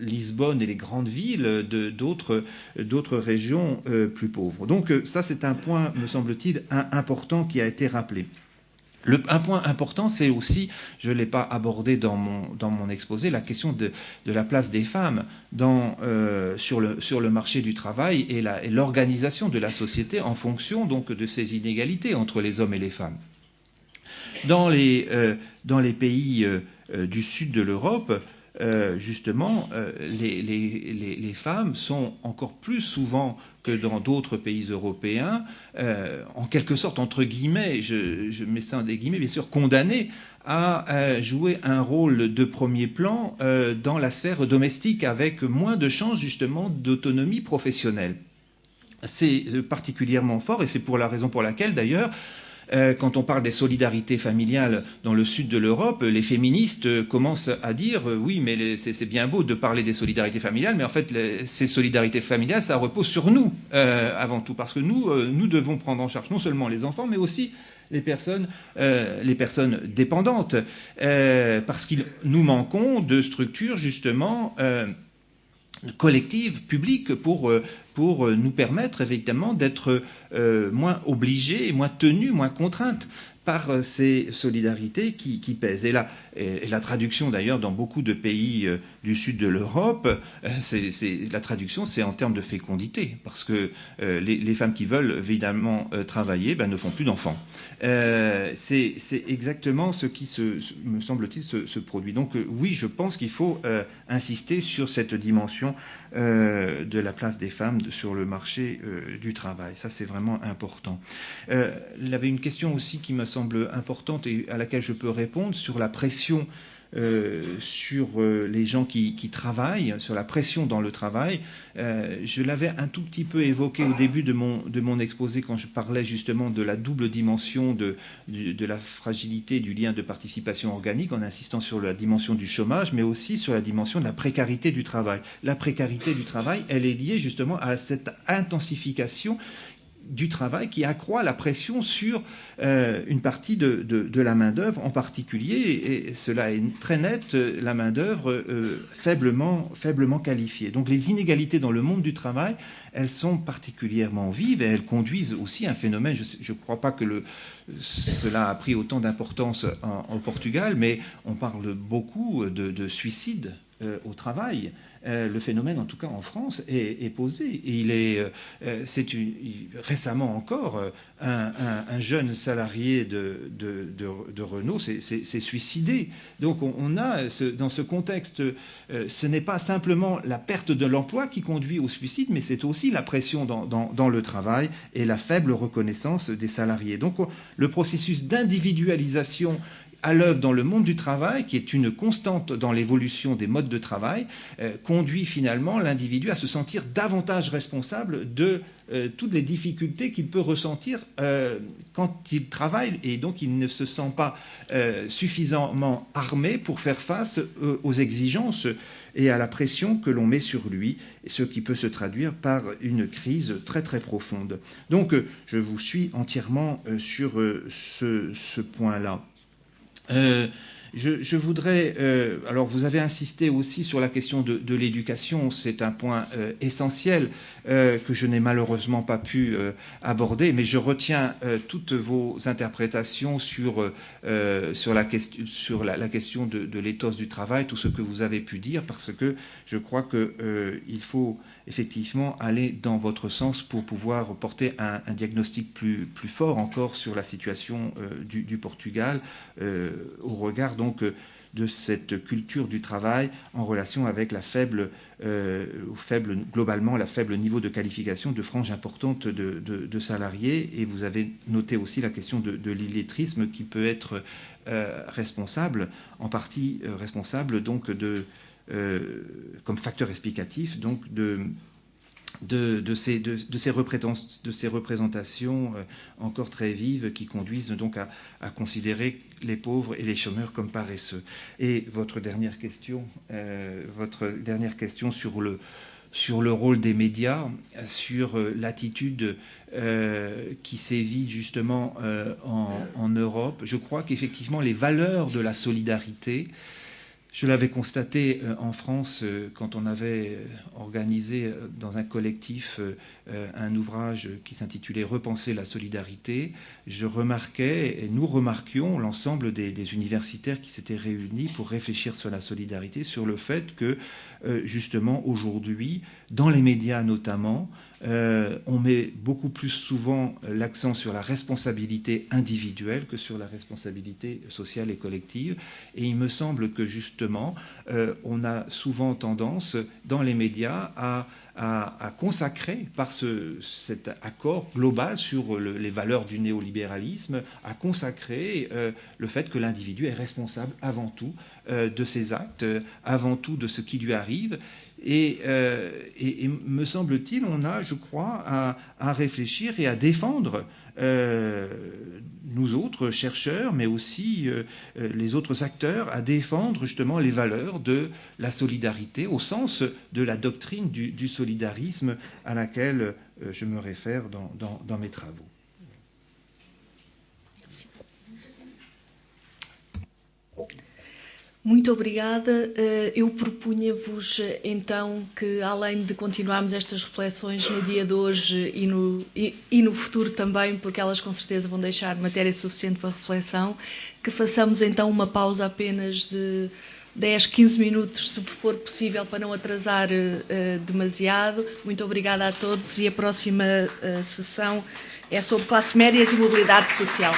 Lisbonne et les grandes villes d'autres régions plus pauvres. Donc ça, c'est un point, me semble-t-il, important qui a été rappelé. Un point important, c'est aussi, je ne l'ai pas abordé dans mon exposé, la question de la place des femmes sur le marché du travail et l'organisation de la société en fonction donc de ces inégalités entre les hommes et les femmes. Dans les pays du sud de l'Europe, justement, les femmes sont encore plus souvent que dans d'autres pays européens, en quelque sorte, entre guillemets, je mets ça en des guillemets, bien sûr, condamnées à jouer un rôle de premier plan dans la sphère domestique, avec moins de chances justement d'autonomie professionnelle. C'est particulièrement fort, et c'est pour la raison pour laquelle d'ailleurs, quand on parle des solidarités familiales dans le sud de l'Europe, les féministes commencent à dire oui, mais c'est bien beau de parler des solidarités familiales, mais en fait, ces solidarités familiales, ça repose sur nous avant tout, parce que nous devons prendre en charge non seulement les enfants, mais aussi les personnes dépendantes, parce que nous manquons de structures justement collectives, publiques, pour nous permettre évidemment d'être moins obligés, moins tenus, moins contraintes par ces solidarités qui pèsent. Et la traduction d'ailleurs dans beaucoup de pays du sud de l'Europe, la traduction c'est en termes de fécondité, parce que les femmes qui veulent évidemment travailler ne font plus d'enfants. C'est exactement ce qui, me semble-t-il, se produit. Donc oui, je pense qu'il faut insister sur cette dimension de la place des femmes sur le marché du travail. Ça, c'est vraiment important. Il y avait une question aussi qui me semble importante et à laquelle je peux répondre sur la pression sur les gens qui travaillent, sur la pression dans le travail. Je l'avais un tout petit peu évoqué au début de mon exposé quand je parlais justement de la double dimension de la fragilité du lien de participation organique, en insistant sur la dimension du chômage, mais aussi sur la dimension de la précarité du travail. La précarité du travail, elle est liée justement à cette intensification du travail qui accroît la pression sur une partie de la main-d'œuvre, en particulier, et cela est très net, la main-d'œuvre faiblement qualifiée. Donc les inégalités dans le monde du travail, elles sont particulièrement vives et elles conduisent aussi à un phénomène, je ne crois pas que cela a pris autant d'importance au Portugal, mais on parle beaucoup de suicide au travail. Le phénomène, en tout cas en France, est posé. Et récemment encore, un jeune salarié de Renault s'est suicidé. Donc on a, dans ce contexte, ce n'est pas simplement la perte de l'emploi qui conduit au suicide, mais c'est aussi la pression dans le travail et la faible reconnaissance des salariés. Donc le processus d'individualisation à l'œuvre dans le monde du travail, qui est une constante dans l'évolution des modes de travail, conduit finalement l'individu à se sentir davantage responsable de toutes les difficultés qu'il peut ressentir quand il travaille, et donc il ne se sent pas suffisamment armé pour faire face aux exigences et à la pression que l'on met sur lui, ce qui peut se traduire par une crise très très profonde. Donc je vous suis entièrement sur ce point-là. Je voudrais... alors, vous avez insisté aussi sur la question de l'éducation. C'est un point essentiel que je n'ai malheureusement pas pu aborder, mais je retiens toutes vos interprétations sur la question de l'éthos du travail, tout ce que vous avez pu dire, parce que je crois qu'il faut effectivement aller dans votre sens pour pouvoir porter un diagnostic plus fort encore sur la situation du Portugal au regard donc de cette culture du travail en relation avec globalement la faible niveau de qualification de franges importantes de salariés. Et vous avez noté aussi la question de l'illettrisme qui peut être responsable, en partie responsable donc comme facteur explicatif donc de ces représentations encore très vives qui conduisent donc à considérer les pauvres et les chômeurs comme paresseux. Et votre dernière question sur le rôle des médias, sur l'attitude qui sévit justement en Europe, je crois qu'effectivement les valeurs de la solidarité, je l'avais constaté en France quand on avait organisé dans un collectif un ouvrage qui s'intitulait « Repenser la solidarité », je remarquais, et nous remarquions, l'ensemble des universitaires qui s'étaient réunis pour réfléchir sur la solidarité, sur le fait que, justement, aujourd'hui, dans les médias notamment, on met beaucoup plus souvent l'accent sur la responsabilité individuelle que sur la responsabilité sociale et collective. Et il me semble que, justement, on a souvent tendance, dans les médias, à consacrer, par cet accord global sur les valeurs du néolibéralisme, à consacrer le fait que l'individu est responsable avant tout de ses actes, avant tout de ce qui lui arrive. Et me semble-t-il, on a, je crois, à réfléchir et à défendre, nous autres chercheurs, mais aussi les autres acteurs, à défendre justement les valeurs de la solidarité au sens de la doctrine du solidarisme à laquelle je me réfère dans mes travaux. Muito obrigada. Eu propunha-vos, então, que além de continuarmos estas reflexões no dia de hoje e no futuro também, porque elas com certeza vão deixar matéria suficiente para reflexão, que façamos então uma pausa apenas de 10, 15 minutos, se for possível, para não atrasar demasiado. Muito obrigada a todos e a próxima sessão é sobre classes médias e mobilidade social.